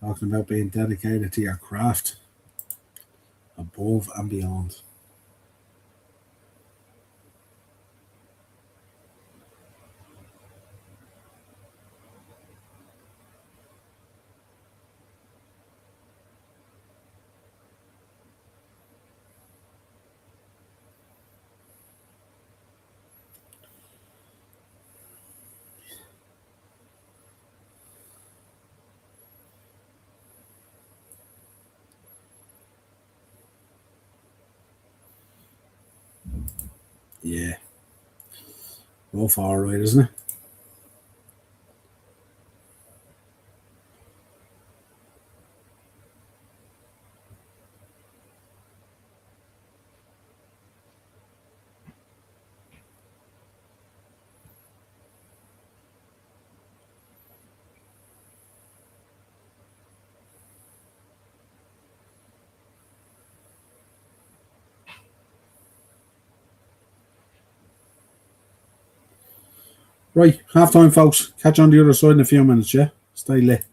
Speaker 1: Talking about being dedicated to your craft. Above and beyond. Yeah. Both all right, isn't it? Right, half time, folks. Catch on the other side in a few minutes, yeah? Stay lit.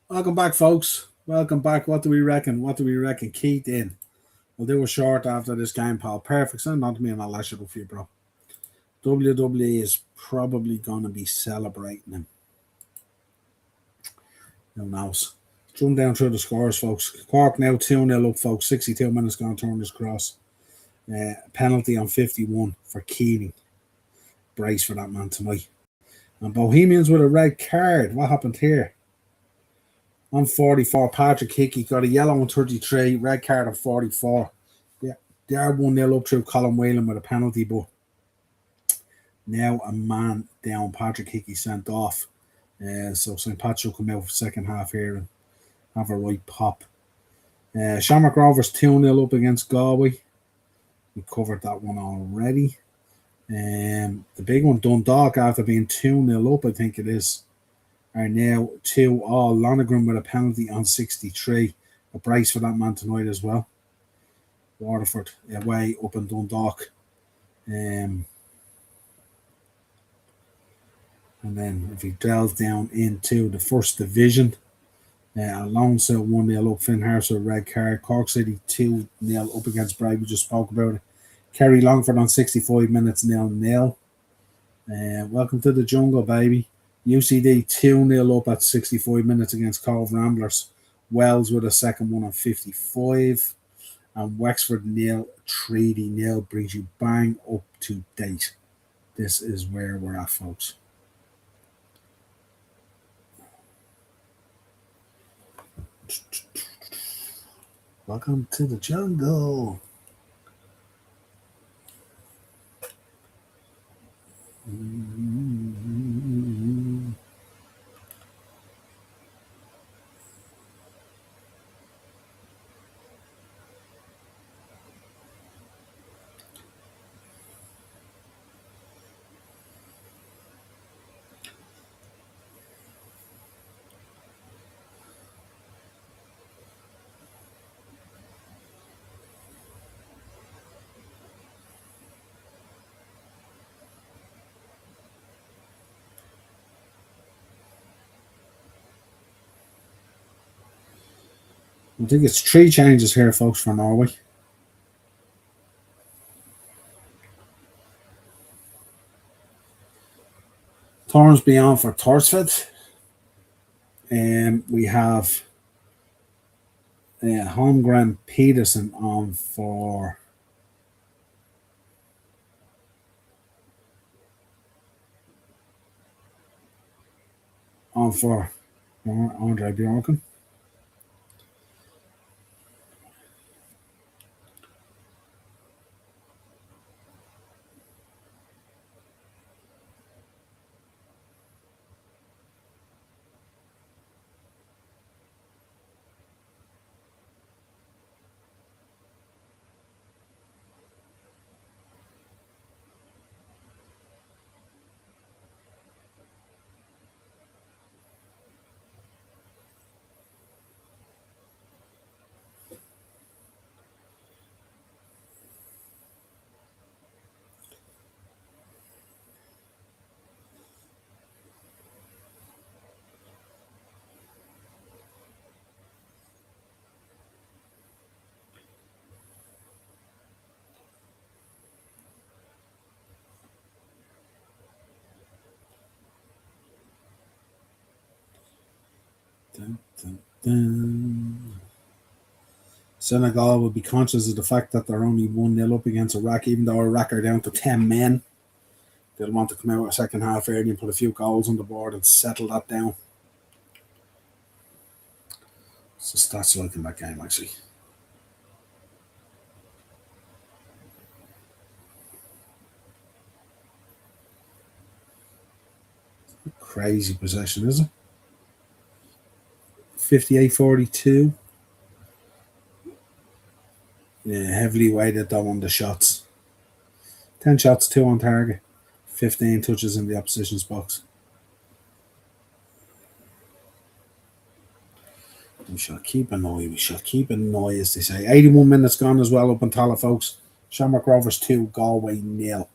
Speaker 1: Welcome back, folks. Welcome back. What do we reckon? What do we reckon? Keith in. We'll do a short after this game, pal. Perfect. Send on to me and I'll lash it up for you, bro. WWE is probably going to be celebrating him. Who knows? Jump down through the scores, folks. Cork now 2-0 up, folks. 62 minutes gone, turn this cross. Penalty on 51 for Keating. Brace for that man tonight. And Bohemians with a red card. What happened here? On 44, Patrick Hickey got a yellow on 33, red card on 44. Yeah, they are 1-0 up through Colin Whelan with a penalty, but now a man down. Patrick Hickey sent off. So St. Pat will come out for second half here and have a right pop. Shamrock Rovers 2-0 up against Galway. We covered that one already. The big one, Dundalk, after being 2-0 up, I think it is, are now 2-all. Lonergan with a penalty on 63. A brace for that man tonight as well. Waterford away up in Dundalk. And then if we delve down into the first division, Alonso 1-0 up, Finn Harris with a red card. Cork City 2-0 up against Bray. We just spoke about it. Kerry Longford on 65 minutes 0-0. Welcome to the jungle, baby. UCD 2-0 up at 65 minutes against Cove Ramblers. Wells with a second one on 55. And Wexford 0, Treaty 0 brings you bang up to date. This is where we're at, folks. Welcome to the jungle. I think it's 3 changes here, folks, for Norway. Thornsby on for Thorsford. And we have Holmgren Peterson on for Andre Bjorken. Senegal will be conscious of the fact that they're only 1-0 up against Iraq, even though Iraq are down to 10 men. They'll want to come out a second half early and put a few goals on the board and settle that down. So stats like in that game, actually. Crazy possession, is it? 58-42. Yeah, heavily weighted though on the shots. 10 shots, 2 on target. 15 touches in the opposition's box. We shall keep an eye, as they say. 81 minutes gone as well up in Tala, folks. Shamrock Rovers 2, Galway 0.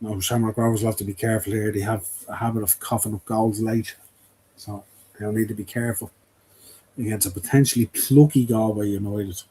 Speaker 1: No, Shamrock Rovers will have to be careful here. They have a habit of coughing up goals late. So They'll need to be careful against a potentially plucky Galway United.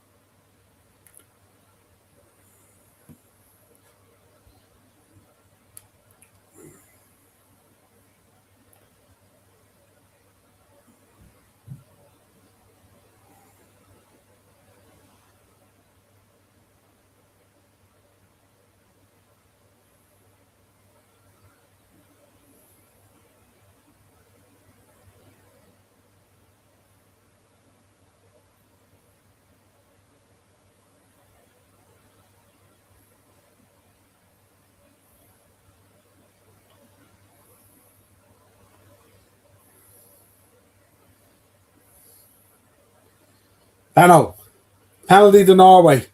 Speaker 1: Penalty to Norway.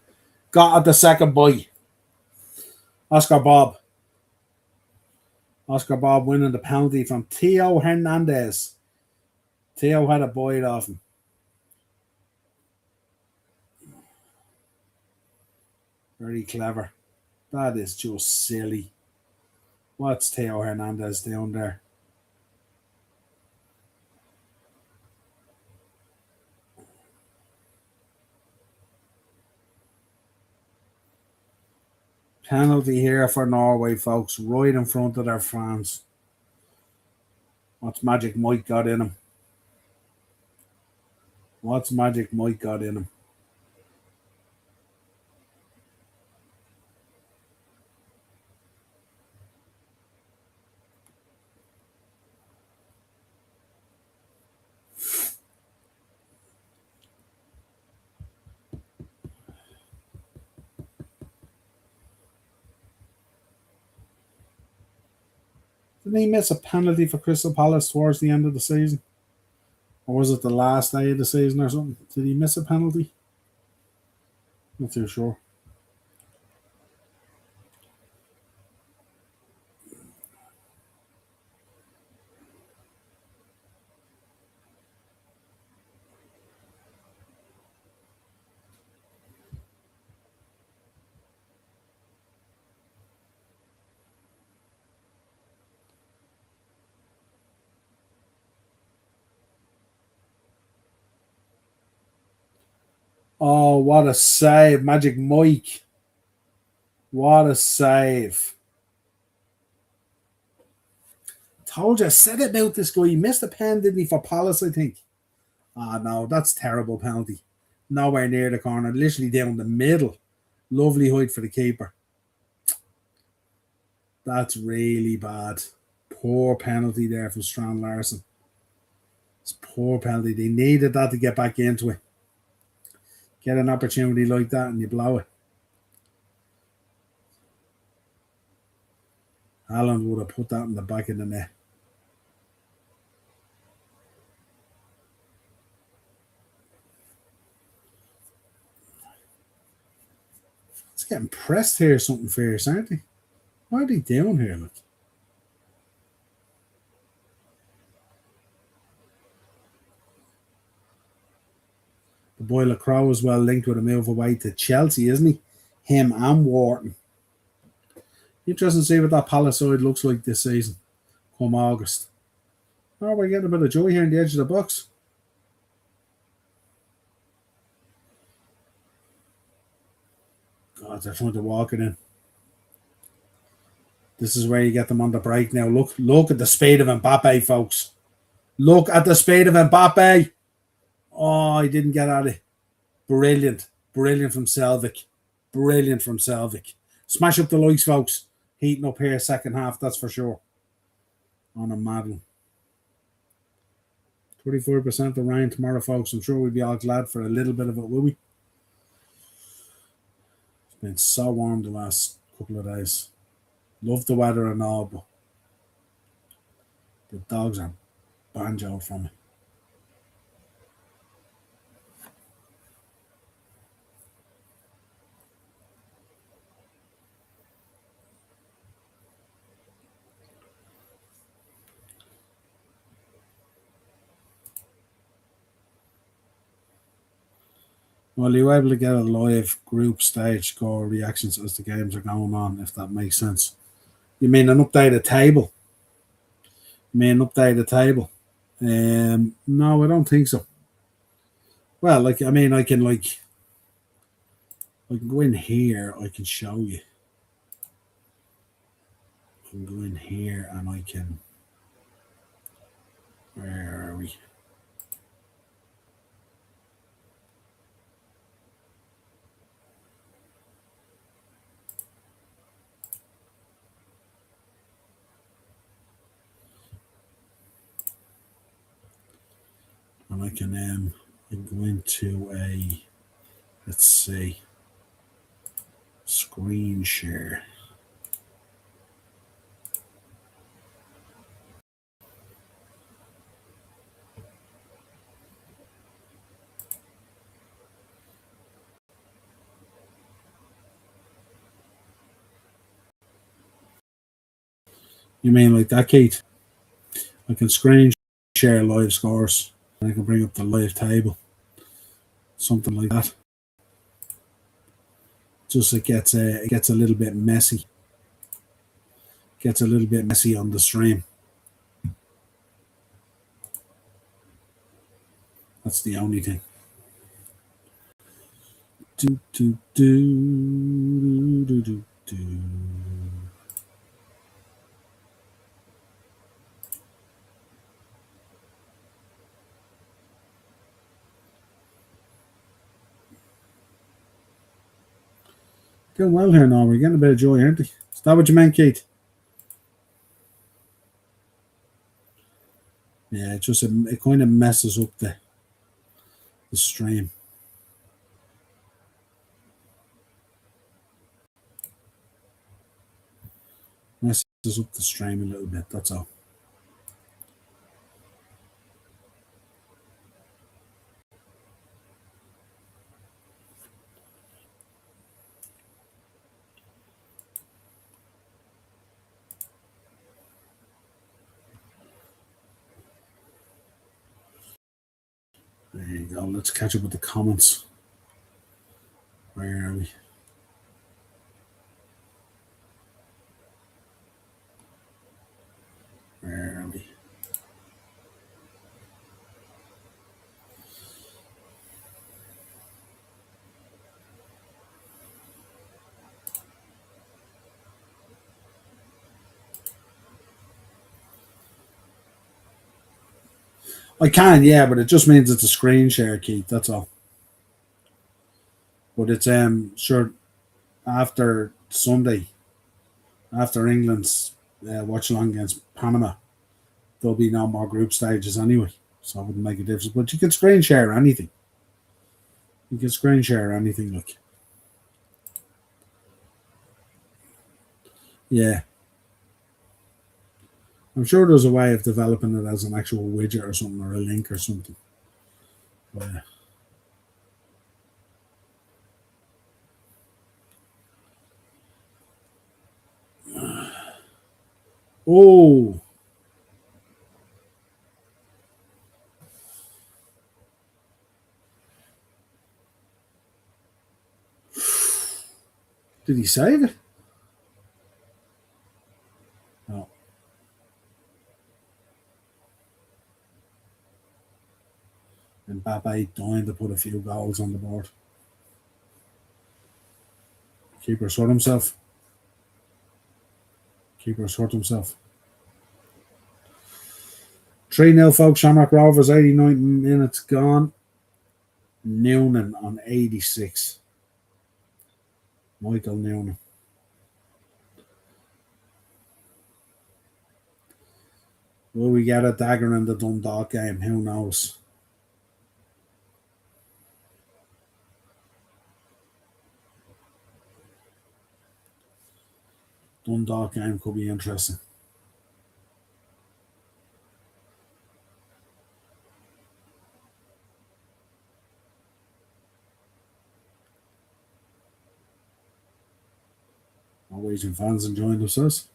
Speaker 1: Got at the second boy. Oscar Bob winning the penalty from Theo Hernandez. Theo had a bite off him. Very clever. That is just silly. What's Theo Hernandez doing there? Penalty here for Norway, folks, right in front of their fans. What's Magic Mike got in him? What's Magic Mike got in him? Didn't he miss a penalty for Crystal Palace towards the end of the season? Or was it the last day of the season or something? Did he miss a penalty? Not too sure. Oh, what a save. Magic Mike. What a save. Told you, I said about this guy. He missed a pen, didn't he, for Palace, I think? Ah, no, that's terrible penalty. Nowhere near the corner, literally down the middle. Lovely height for the keeper. That's really bad. Poor penalty there from Strand Larson. It's poor penalty. They needed that to get back into it. Get an opportunity like that and you blow it. Haaland would have put that in the back of the net. It's getting pressed here, something fierce, aren't they? What are they doing here? Look. The boy Lacroix is well linked with a move away to Chelsea, isn't he? Him and Wharton. Interesting to see what that Palace side looks like this season, come August. Oh, we're getting a bit of joy here in the edge of the box. God, they're trying to walk it in. This is where you get them on the break now. Look at the speed of Mbappe, folks. Look at the speed of Mbappe. Oh, he didn't get at it. Brilliant. Brilliant from Selvik. Brilliant from Selvik. Smash up the likes, folks. Heating up here second half, that's for sure. On a mad one. 34% of rain tomorrow, folks. I'm sure we'll be all glad for a little bit of it, will we? It's been so warm the last couple of days. Love the weather and all, but the dogs are banjo from it. Well, you're able to get a live group stage score reactions as the games are going on, if that makes sense. You mean an updated table? No, I don't think so. Well, like I mean, I can go in here. I can show you. I can go in here and I can. Where are we? And I can go into a, let's see, screen share. You mean like that, Keith? I can screen share live scores. And I can bring up the live table, something like that. Just it gets a little bit messy. Gets a little bit messy on the stream. That's the only thing. Do do do do do do. Doing well here now. We're getting a bit of joy, aren't we? Is that what you meant, Keith? Yeah, it kind of messes up the stream. Messes up the stream a little bit. That's all. There you go. Let's catch up with the comments. Where are we? Where are we? I can, yeah, but it just means it's a screen share, Keith. That's all. But it's sure after Sunday, after England's watch-along against Panama, there'll be no more group stages anyway, so it wouldn't make a difference. But you can screen share anything. You can screen share anything, like. Yeah, I'm sure there's a way of developing it as an actual widget or something, or a link or something. But, oh, did he save it? No. And Mbappe dying to put a few goals on the board. Keeper's hurt himself. Keeper's hurt himself. 3-0, folks. Shamrock Rovers, 89 minutes gone. Noonan on 86. Michael Noonan. Will we get a dagger in the Dundalk game? Who knows? Dundalk game could be interesting. Norwegian fans enjoying themselves.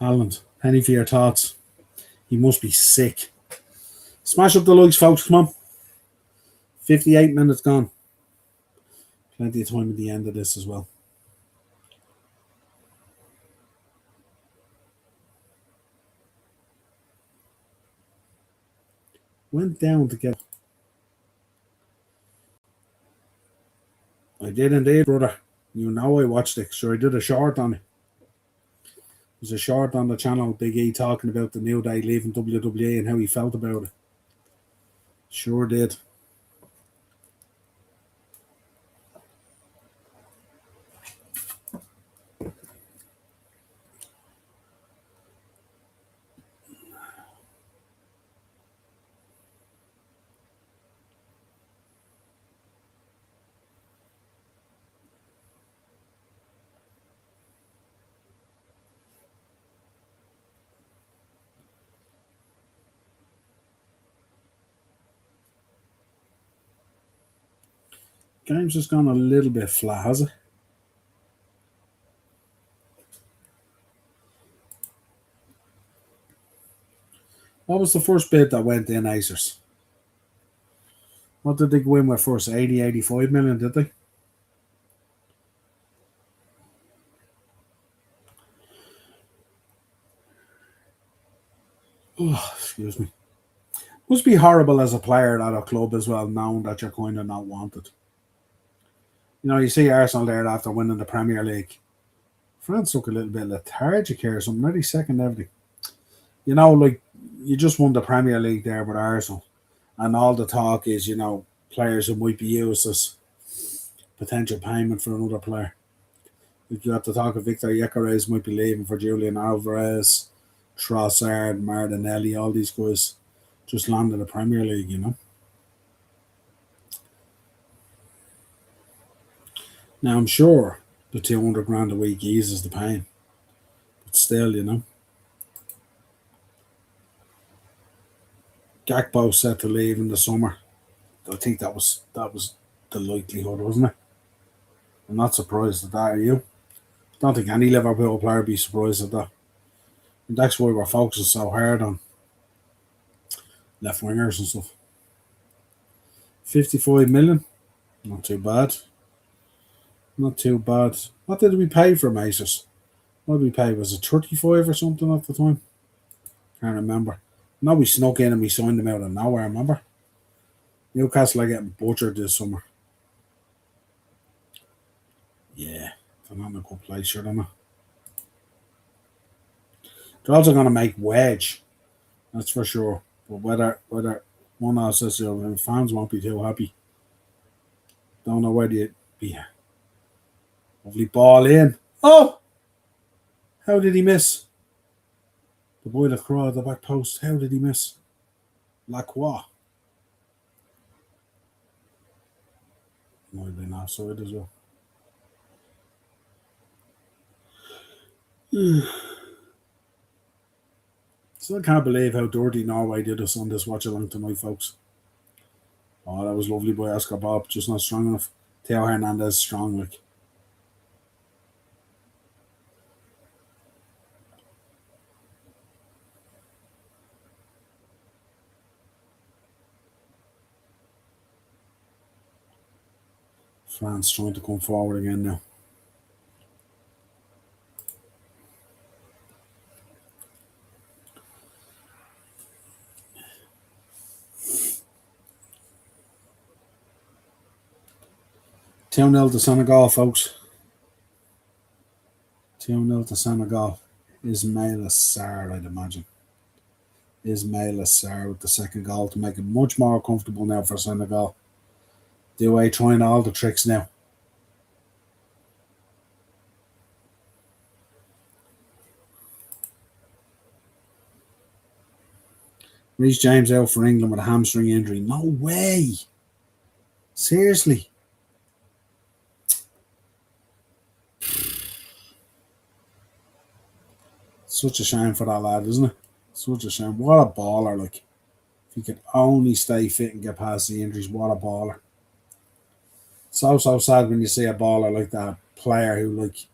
Speaker 1: Haaland, penny for your thoughts. He must be sick. Smash up the likes, folks. Come on. 58 minutes gone. Plenty of time at the end of this as well. Went down to get. I did indeed, brother. You know I watched it. Sure, I did a short on it. There's a short on the channel, Big E, talking about the New Day leaving WWE and how he felt about it. Sure did. Game's just gone a little bit flat, has it? What was the first bid that went in, Acers? What did they go in with first? 80, 85 million, did they? Oh, excuse me. Must be horrible as a player at a club as well, knowing that you're kind of not wanted. You know, you see Arsenal there after winning the Premier League. France look a little bit lethargic here, something really second everything. You know, like, you just won the Premier League there with Arsenal, and all the talk is, you know, players who might be used as potential payment for another player. Like, you have to talk of Victor Gyökeres might be leaving for Julian Alvarez, Trossard, Martinelli, all these guys just landed the Premier League, you know. Now, I'm sure the 200 grand a week eases the pain, but still, you know. Gakpo set to leave in the summer. I think that was the likelihood, wasn't it? I'm not surprised at that, are you? Don't think any Liverpool player would be surprised at that. And that's why we're focusing so hard on left wingers and stuff. 55 million, not too bad. Not too bad. What did we pay for Macers? What did we pay? Was it 35 or something at the time? Can't remember. No, we snuck in and we signed them out of nowhere, remember? Newcastle are getting butchered this summer. Yeah, they're not in a good place, sure, they're not. They're also going to make wedge, that's for sure. But whether one of us, fans won't be too happy. Don't know whether you'd be. Lovely ball in. Oh! How did he miss? The boy that crawled at the back post. How did he miss? Lacroix. Might have been offside as well. Still can't believe how dirty Norway did us on this watch-along tonight, folks. Oh, that was lovely by Oscar Bob. Just not strong enough. Theo Hernandez strong, like. France trying to come forward again now. Two 0 to Senegal, folks. 2-0 to Senegal. Ismail Assar, I'd imagine. Ismail Assar with the second goal to make it much more comfortable now for Senegal. Douay trying all the tricks now. Reece James out for England with a hamstring injury. No way. Seriously. Such a shame for that lad, isn't it? Such a shame. What a baller, like. If he could only stay fit and get past the injuries, what a baller. So sad when you see a baller like that, player who, like,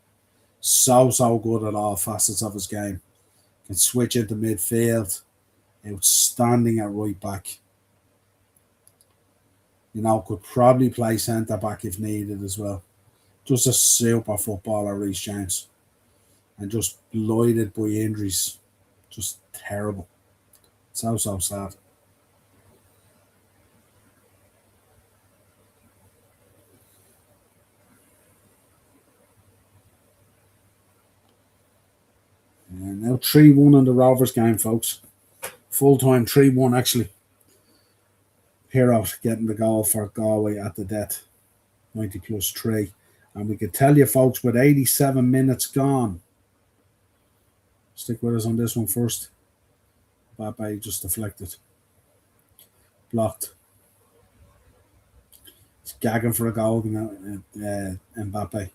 Speaker 1: so good at all facets of his game. can switch into midfield. Outstanding at right back. Could probably play centre back if needed as well. Just a super footballer, Reece James. And just blighted by injuries. Just terrible. So sad. And now 3-1 in the Rovers game, folks. Full time 3-1 actually. Hero getting the goal for Galway at the death. 90 plus 3. And we could tell you, folks, with 87 minutes gone. Stick with us on this one first. Mbappe just deflected. Blocked. It's gagging for a goal, Mbappe.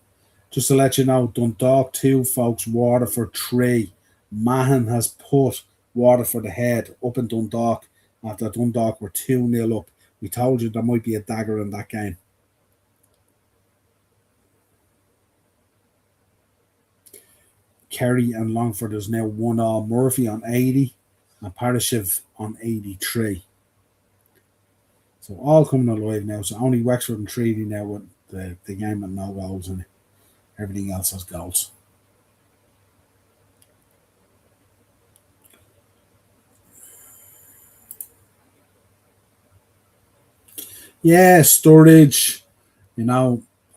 Speaker 1: Just to let you know, Dundalk 2, folks, Waterford 3. Mahon has put Waterford ahead up in Dundalk after Dundalk were 2-0 up. We told you there might be a dagger in that game. Kerry and Longford is now 1-1. Murphy on 80 and Parashiv on 83. So all coming alive now. So only Wexford and Treaty now with the game with no goals in it. Everything else has goals. Yeah, Sturridge,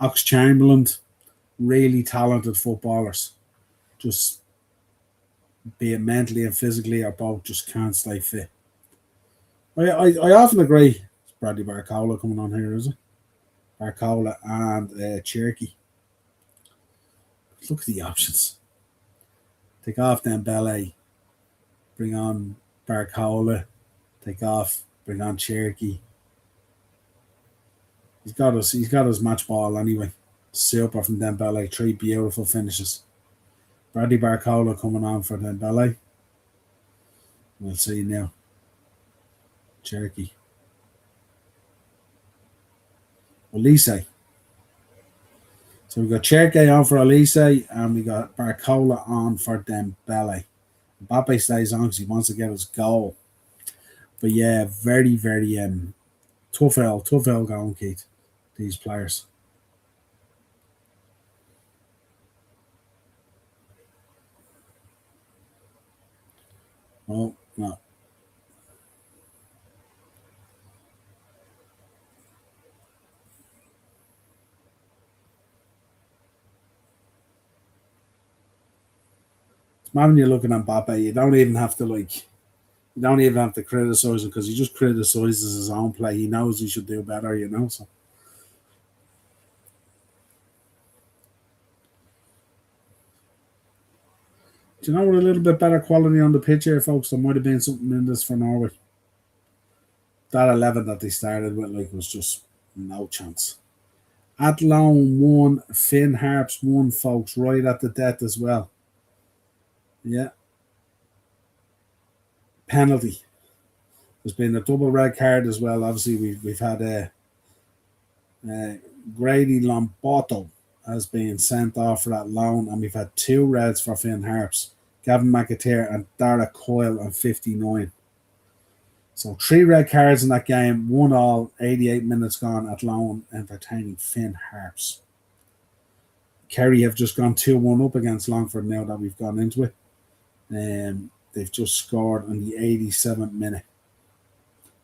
Speaker 1: Ox Chamberlain, really talented footballers. Just be it mentally and physically or both, just can't stay fit. I often agree. It's Bradley Barcola coming on here, is it? Barcola and Cherokee. Look at the options. Take off Dembele, bring on Barcola, take off, bring on Cherokee. He's got his match ball anyway. Super from Dembele, 3 beautiful finishes. Bradley Barcola coming on for Dembele. We'll see now. Cherokee. Elise. So we've got Cherokee on for Elise and we got Barcola on for Dembele. Mbappe stays on because he wants to get his goal. But yeah, very, very tough L going, Keith. These players. Oh, no. When you're looking at Mbappe, you don't even have to criticize him because he just criticizes his own play. He knows he should do better, So do you know what a little bit better quality on the pitch here, folks? There might have been something in this for Norway. That 11 that they started with, was just no chance. Athlone 1, Finn Harps 1, folks, right at the death as well. Yeah. Penalty. There's been a double red card as well. Obviously, we've had a Grady Lombardo has been sent off for that loan, and we've had 2 reds for Finn Harps, Gavin McAteer and Dara Coyle on 59. So 3 red cards in that game, 1 all, 88 minutes gone at loan, entertaining Finn Harps. Kerry have just gone 2-1 up against Longford now that we've gone into it. They've just scored on the 87th minute.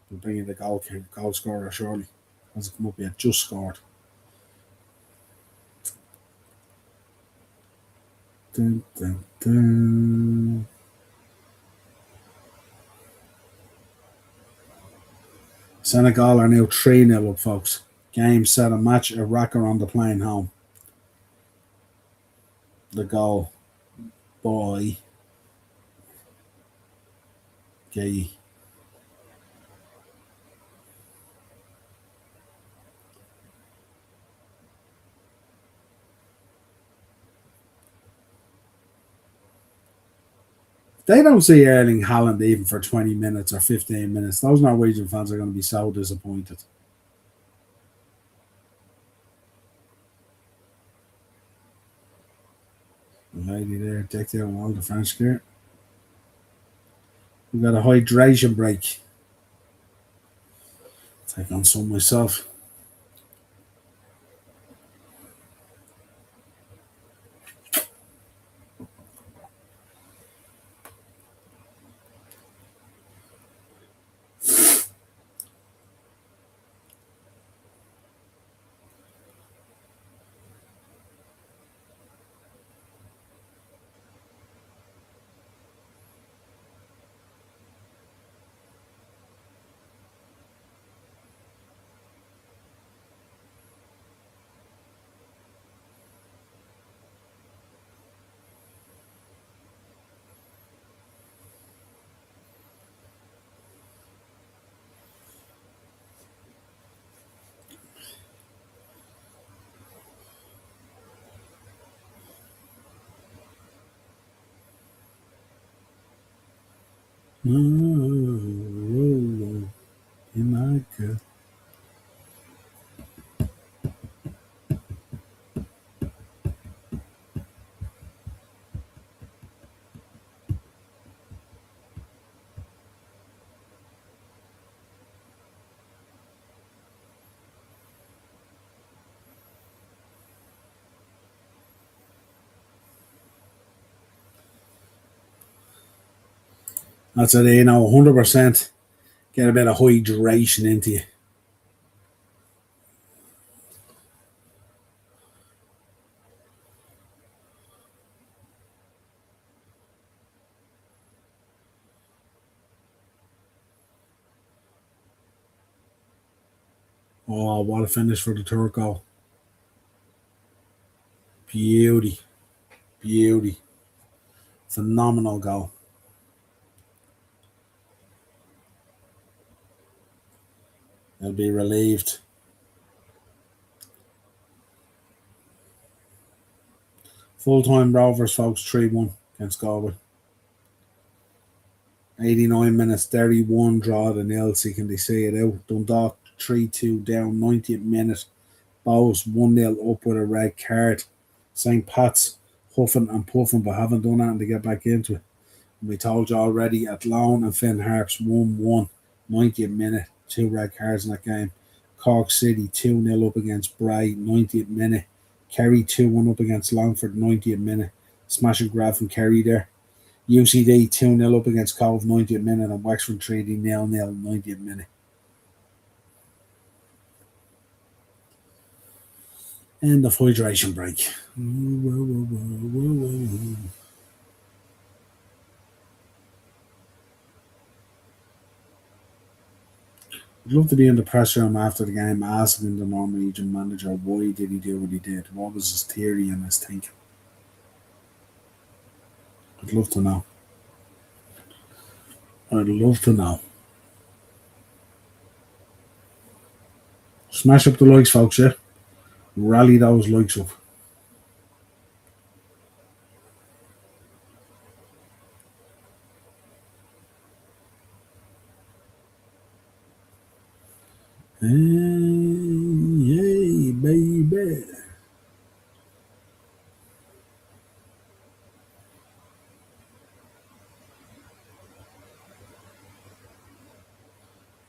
Speaker 1: We'll bring in the goal scorer surely. As it come up, yeah, just scored. Dun, dun, dun. Senegal are now 3-0 up, folks. Game, set, a match, a racker on the plane home. The goal by Gay. They don't see Erling Haaland even for 20 minutes or 15 minutes. Those Norwegian fans are going to be so disappointed. The lady there decked out in all the French gear. We got a hydration break. Take on some myself. In my gut. That's it, 100%. Get a bit of hydration into you. Oh, what a finish for the Turco. Beauty. Beauty. Phenomenal goal. They'll be relieved. Full-time Rovers, folks, 3-1 against Galway. 89 minutes, 31 draw the nil, so can they see it out. Dundalk 3-2 down, 90th minute. Bows 1-0 up with a red card. St. Pat's huffing and puffing, but haven't done anything to get back into it. And we told you already, Athlone and Finn Harps 1-1, 90th minute, 2 red cards in that game. Cork City 2-0 up against Bray, 90th minute. Kerry 2-1 up against Longford, 90th minute. Smash and grab from Kerry there. UCD 2-0 up against Cove, 90th minute, and Wexford Treaty 0-0, 90th minute. End of hydration break. I'd love to be in the press room after the game asking the Norwegian manager why did he do what he did? What was his theory and his thinking? I'd love to know. I'd love to know. Smash up the likes, folks, yeah? Rally those likes up. Hey, yay, baby.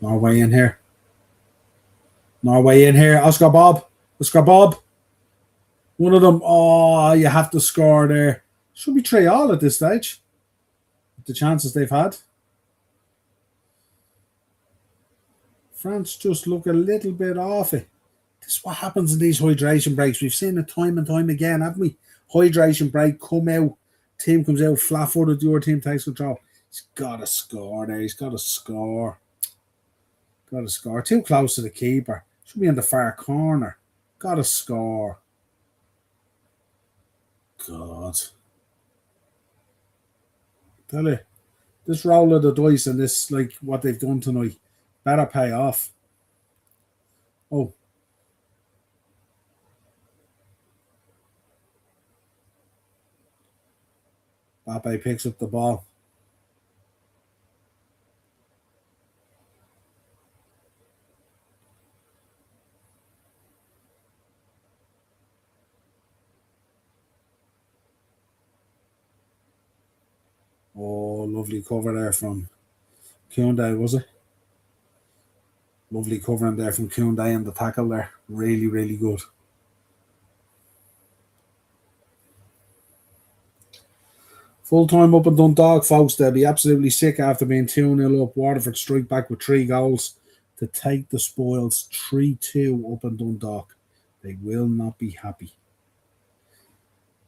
Speaker 1: Norway in here. Norway in here. Oscar Bob. Oscar Bob. One of them. Oh, you have to score there. Should be 3-all at this stage. The chances they've had. France just look a little bit off it. This is what happens in these hydration breaks. We've seen it time and time again, haven't we? Hydration break, come out, team comes out flat footed, your team takes control. He's got to score there. He's got to score. Got to score. Too close to the keeper. Should be in the far corner. Got to score. God. Tell you, this roll of the dice and this, like what they've done tonight, better pay off. Oh. Bape picks up the ball. Oh, lovely cover there from Hyundai, was it? Lovely covering there from Hyundai and the tackle there. Really, really good. Full time up in Dundalk, folks. They'll be absolutely sick after being 2-0 up. Waterford strike back with 3 goals to take the spoils 3-2 up in Dundalk. They will not be happy.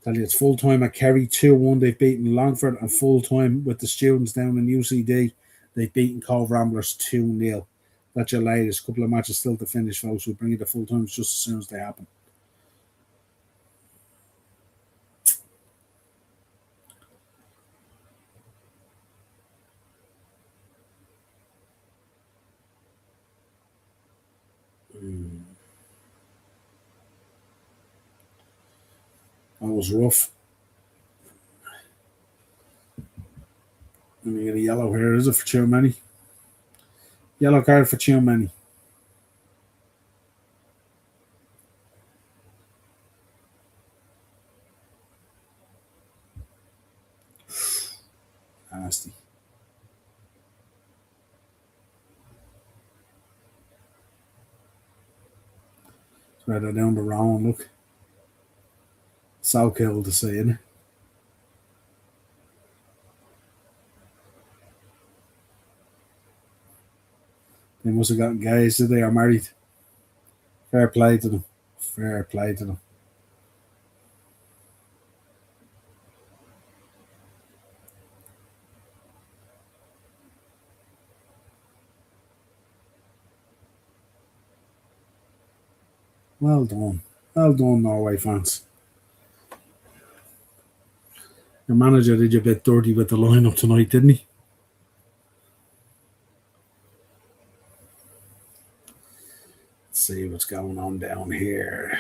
Speaker 1: Tell you, it's full time at Kerry 2-1. They've beaten Longford, and full time with the students down in UCD. They've beaten Cove Ramblers 2-0. That's your latest. Couple of matches still to finish, folks. We'll bring you the full times just as soon as they happen. That was rough. And we get a yellow here. Is it for too many? Yellow card for too many. Nasty. Right down the round, look. So killed to see, isn't it? They must have gotten engaged, did they, or married? Fair play to them. Fair play to them. Well done. Well done, Norway fans. Your manager did you a bit dirty with the lineup tonight, didn't he? Let's see what's going on down here.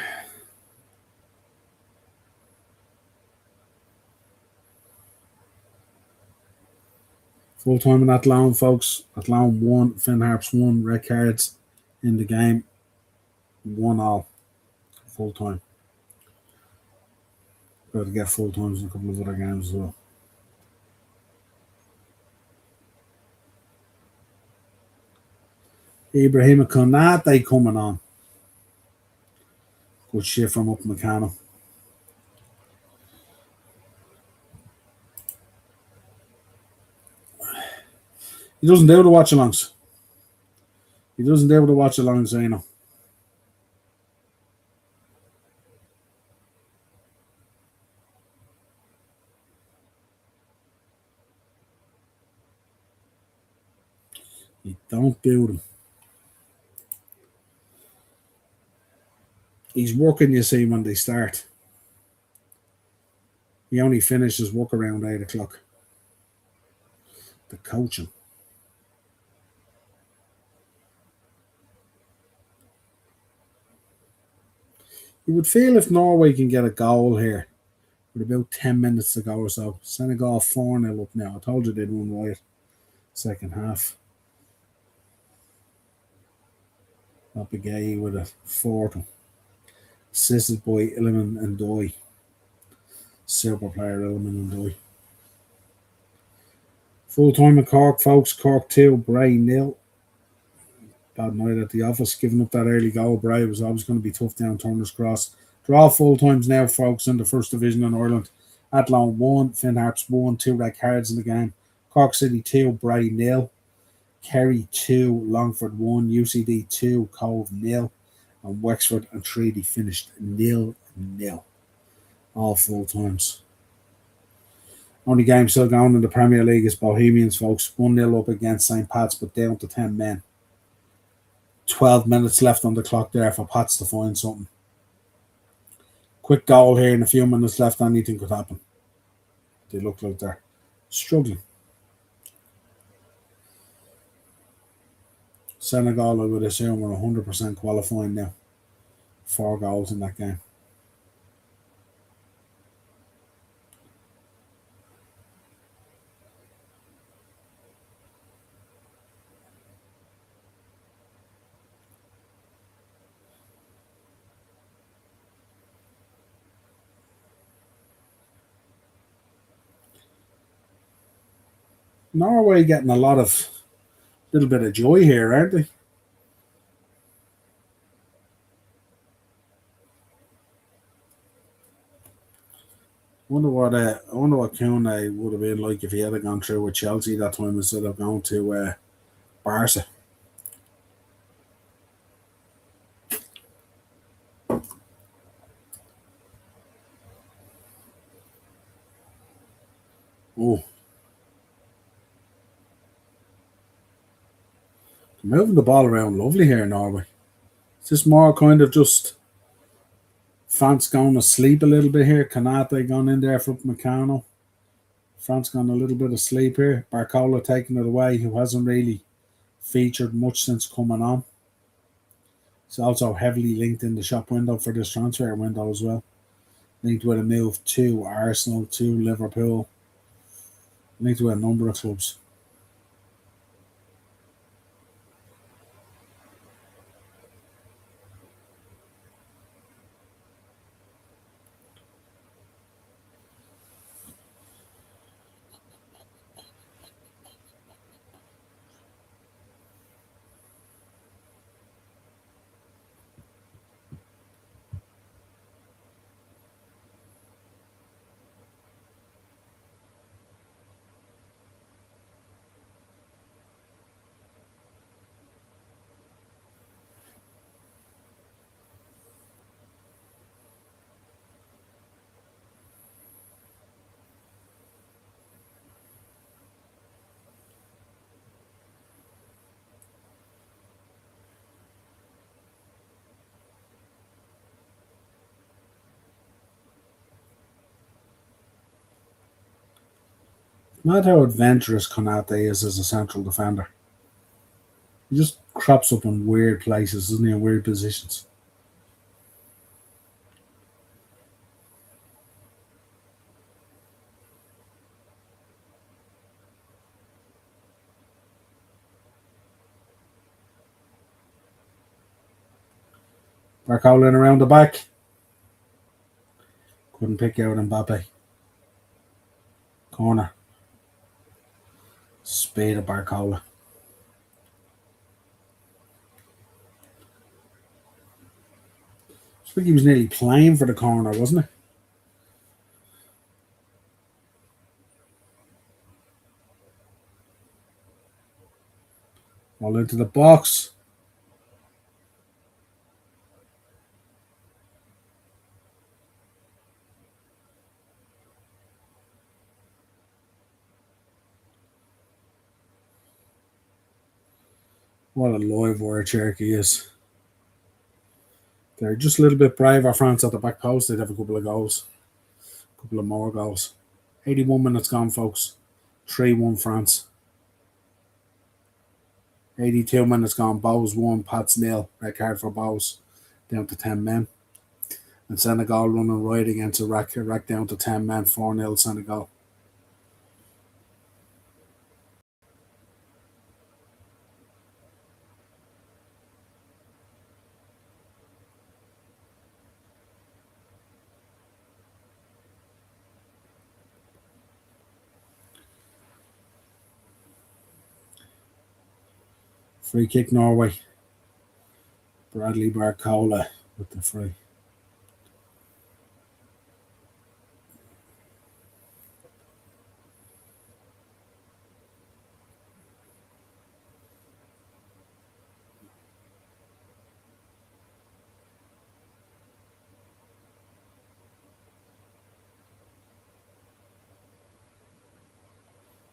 Speaker 1: Full time in Athlone, folks. Athlone 1, Finn Harps 1, red cards in the game. 1-1. Full time. Got to get full times in a couple of other games as well. Ibrahim Konate coming on. Good shit from up McCannum. He doesn't do the watch-alongs. He doesn't do the watch-alongs, you know. He don't do them. He's working, you see, when they start. He only finishes work around 8 o'clock. The coaching. You would feel if Norway can get a goal here with about 10 minutes to go or so. Senegal 4-0 up now. I told you they'd won right second half. Abigay with a 4. Assisted by Illiman and Doy. Super player Illiman and Doy. Full time at Cork, folks. Cork 2, Bray 0. Bad night at the office. Giving up that early goal, Bray was always going to be tough down Turner's Cross. Draw full times now, folks, in the first division in Ireland. Athlone 1, Finn Harps 1, 2 red cards in the game. Cork City 2, Bray 0. Kerry 2, Longford 1, UCD 2, Cove 0. And Wexford and Treaty finished 0-0. All full times. Only game still going in the Premier League is Bohemians, folks. 1-0 up against St. Pat's, but down to 10 men. 12 minutes left on the clock there for Pats to find something. Quick goal here in a few minutes left. Anything could happen. They look like they're struggling. Senegal, I would assume, are 100% qualifying now. 4 goals in that game. Norway getting a lot of Little bit of joy here, aren't they? I wonder what Koune would have been like if he had gone through with Chelsea that time instead of going to Barca. Oh, moving the ball around lovely here in Norway. Is this more kind of just France going to sleep a little bit here? Kanate gone in there for Meccano. France gone a little bit of sleep here. Barcola taking it away, who hasn't really featured much since coming on. He's also heavily linked in the shop window for this transfer window as well. Linked with a move to Arsenal, to Liverpool, linked with a number of clubs. Not how adventurous Konate is as a central defender. He just crops up in weird places, doesn't he, in weird positions. Barcola in around the back. Couldn't pick out Mbappe. Corner. Speed of Barcola. I think he was nearly playing for the corner, wasn't he? All into the box. What a live wire Cherokee is. They're just a little bit braver, France at the back post. They'd have a couple of goals. A couple of more goals. 81 minutes gone, folks. 3-1 France. 82 minutes gone. Bowes 1, Pats nil. Red card for Bowes. Down to 10 men. And Senegal running right against Iraq. Iraq down to 10 men. 4-0 Senegal. Free kick Norway. Bradley Barcola with the free.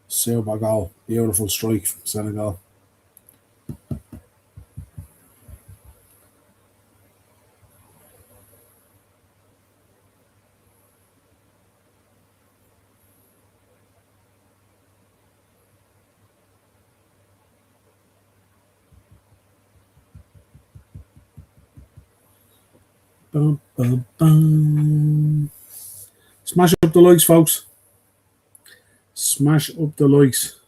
Speaker 1: Silva goal. Beautiful strike from Senegal. Bum, bum, bum. Smash up the likes, folks. Smash up the likes.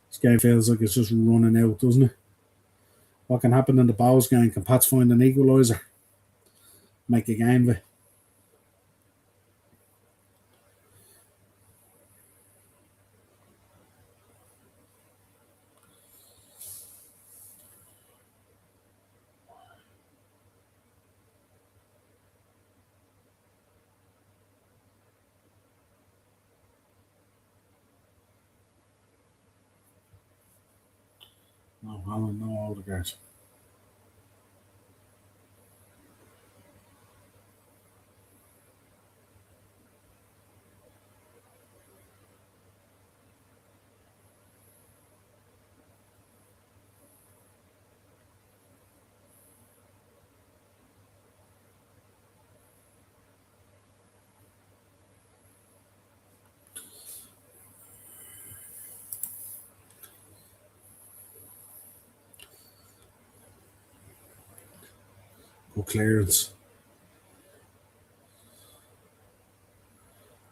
Speaker 1: This game feels like it's just running out, doesn't it? What can happen in the Bowes game? Can Pats find an equaliser? Make a game of it. No Holland, no Odegaard. Good clearance.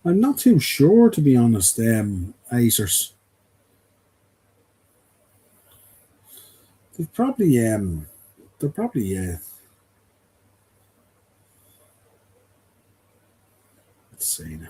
Speaker 1: I'm not too sure, to be honest. Acers. They've probably they're probably let's see now.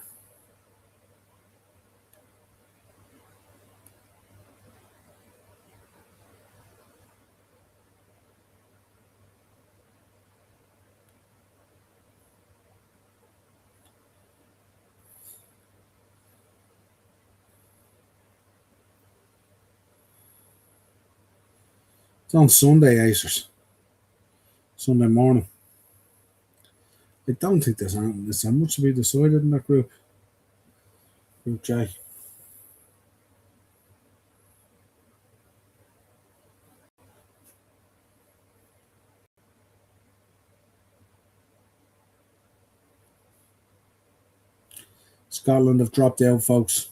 Speaker 1: It's on Sunday, Acers. Sunday morning. I don't think there's so much to be decided in that group. Group J. Scotland have dropped out, folks.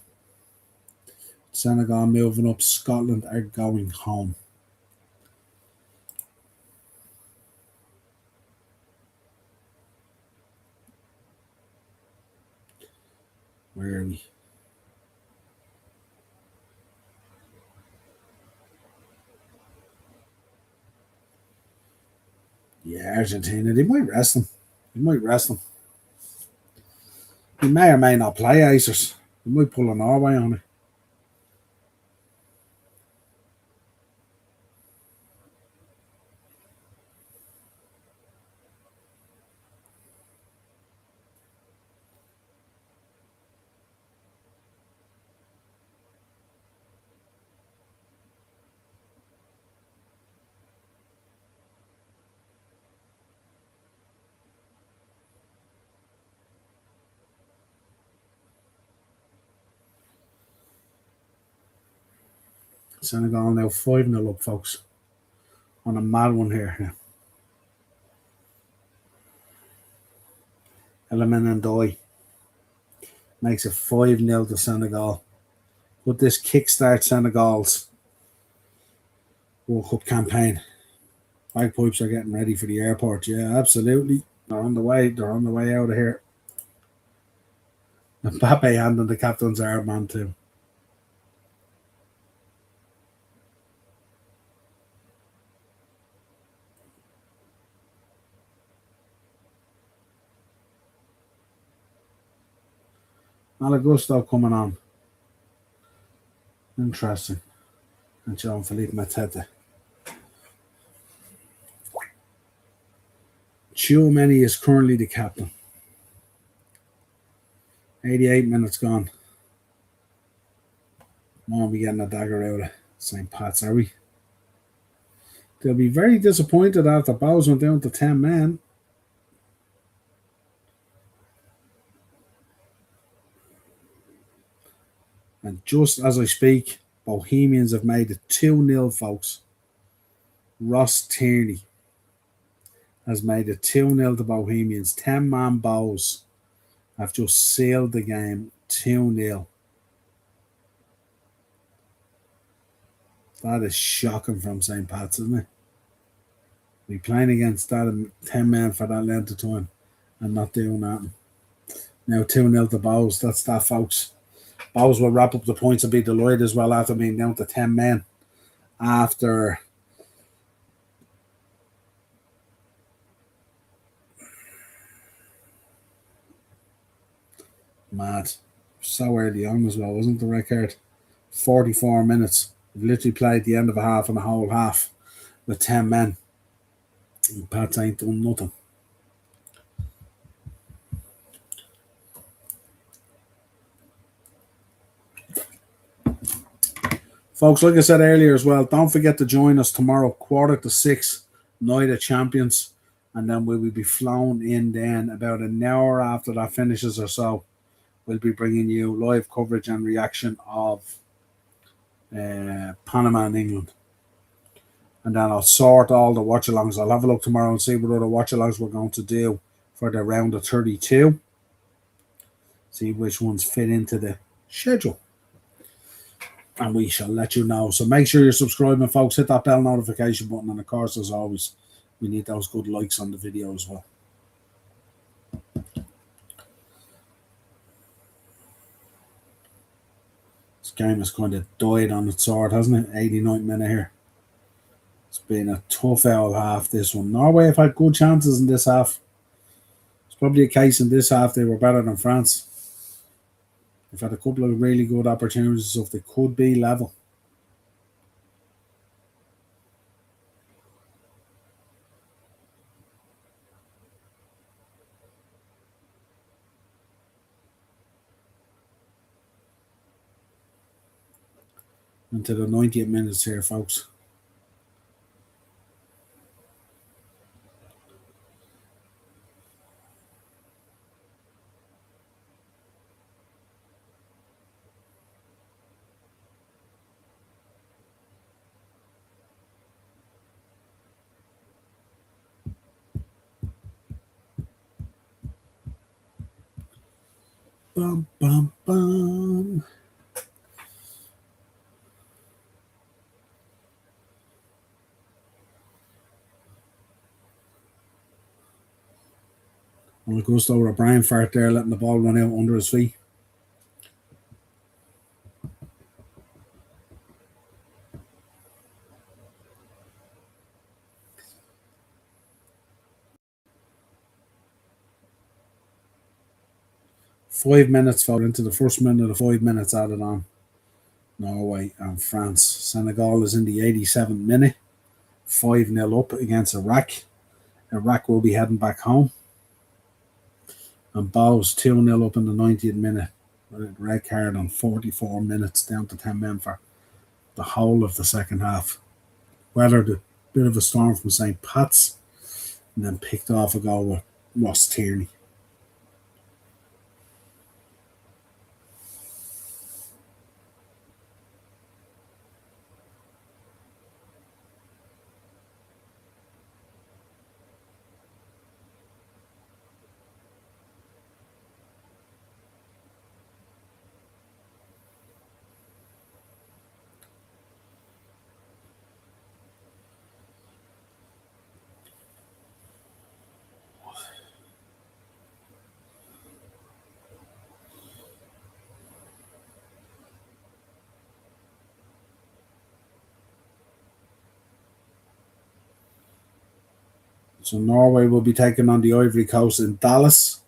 Speaker 1: Senegal moving up. Scotland are going home. Where are we? Yeah, Argentina. They might rest them. They might rest them. They may or may not play Acers. They might pull a Norway on it. Senegal now 5-0 up, folks. On a mad one here. Yeah. Element and Die makes it 5-0 to Senegal. Would this kickstart Senegal's World Cup campaign? Bagpipes are getting ready for the airport. Yeah, absolutely. They're on the way. They're on the way out of here. Mbappe handing the captain's armband too. Malagusto coming on. Interesting. And John Philippe Mateta. Tchouameni is currently the captain. 88 minutes gone. Won't be getting a dagger out of St. Pat's, are we? They'll be very disappointed after Bowes went down to 10 men. And just as I speak, Bohemians have made it 2-0, folks. Ross Tierney has made it 2-0 to Bohemians. 10-man Bows have just sealed the game 2-0. That is shocking from St. Pat's, isn't it? We playing against that 10 men for that length of time and not doing that. Now 2-0 to Bows. That's that, folks. Bows will wrap up the points and be delighted as well after being down to 10 men. After mad. So early on as well, wasn't the record? 44 minutes. We've literally played the end of a half and a whole half with 10 men. And Pats ain't done nothing. Folks, like I said earlier as well, don't forget to join us tomorrow, 5:45, Night of Champions. And then we will be flown in then about an hour after that finishes or so. We'll be bringing you live coverage and reaction of Panama and England. And then I'll sort all the watch-alongs. I'll have a look tomorrow and see what other watch-alongs we're going to do for the round of 32. See which ones fit into the schedule. And we shall let you know. So make sure you're subscribing, folks. Hit that bell notification button. And of course, as always, we need those good likes on the video as well. This game has kind of died on its sword, hasn't it? 89th minute here. It's been a tough old half, this one. Norway have had good chances in this half. It's probably a case in this half they were better than France. They've had a couple of really good opportunities, so if they could be level. Into the 90th minutes here, folks. Bum, bum, bum. Well, it goes over a brain fart there, letting the ball run out under his feet. Five minutes fell into the first minute of 5 minutes added on. Norway and France. Senegal is in the 87th minute. 5-0 up against Iraq. Iraq will be heading back home. And Bowes 2-0 up in the 90th minute. Red card on 44 minutes, down to 10 men for the whole of the second half. Weathered a bit of a storm from St. Pat's and then picked off a goal with Ross Tierney. So Norway will be taking on the Ivory Coast in Dallas.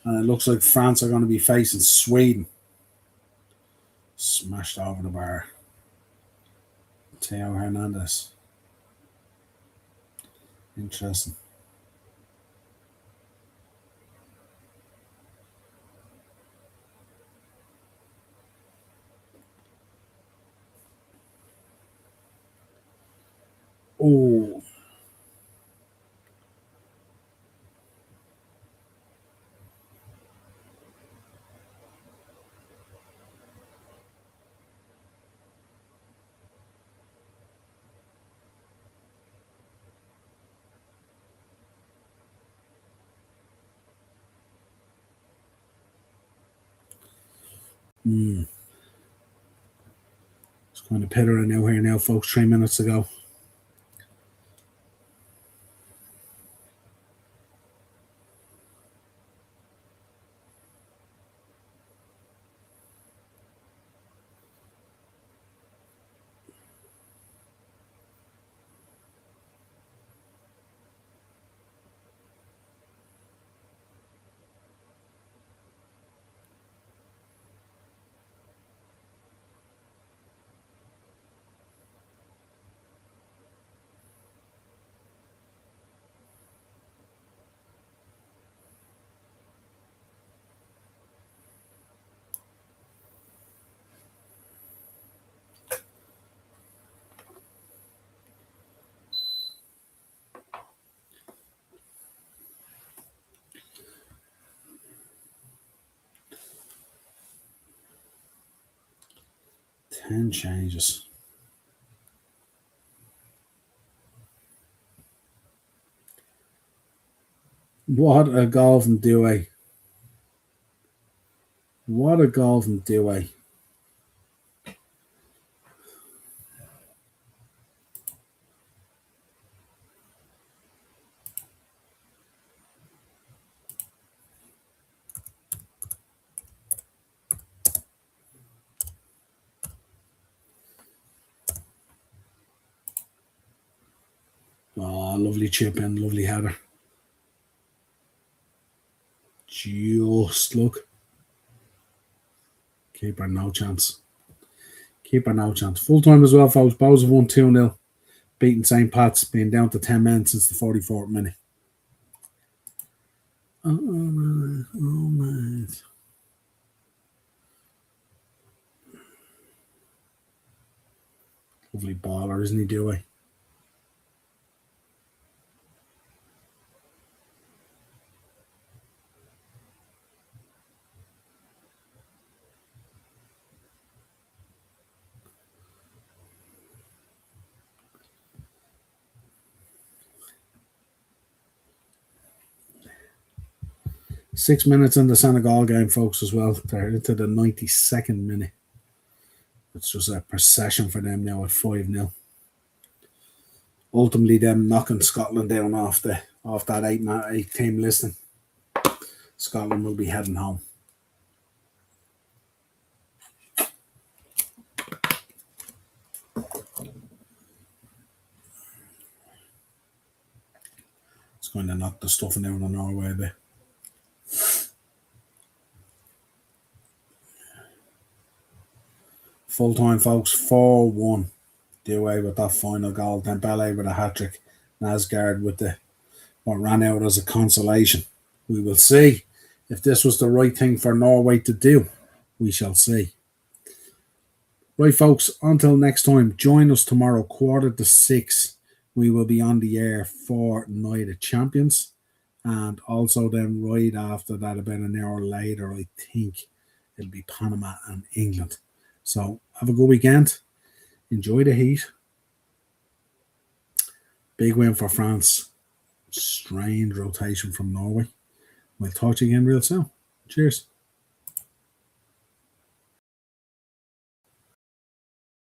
Speaker 1: And it looks like France are going to be facing Sweden. Smashed over the bar. Theo Hernandez. Interesting. Oh. It's kind of pittering now here now, folks. 3 minutes ago. 10 changes. What a golfing duet. What a golfing duet. Oh, lovely chip in, lovely header. Just look. Keeper, no chance. Keeper, no chance. Full time as well, folks. Bows have won 2-0. Beating St. Pat's, being down to 10 men since the 44th minute. Oh, man. Oh, man. Lovely baller, isn't he, Dewey? Six minutes in the Senegal game, folks, as well. They're into the 92nd minute. It's just a procession for them now at 5-0. Ultimately, them knocking Scotland down off that 8 team listing. Scotland will be heading home. It's going to knock the stuffing down on Norway a bit. Full time, folks, 4-1. Do away with that final goal. Dembele with a hat trick. Nasgard with what ran out as a consolation. We will see if this was the right thing for Norway to do. We shall see. Right, folks, until next time, join us tomorrow, 5:45. We will be on the air for Night of Champions. And also then right after that, about an hour later, I think it'll be Panama and England. So have a good weekend. Enjoy the heat. Big win for France. Strange rotation from Norway. We'll talk to you again real soon. Cheers.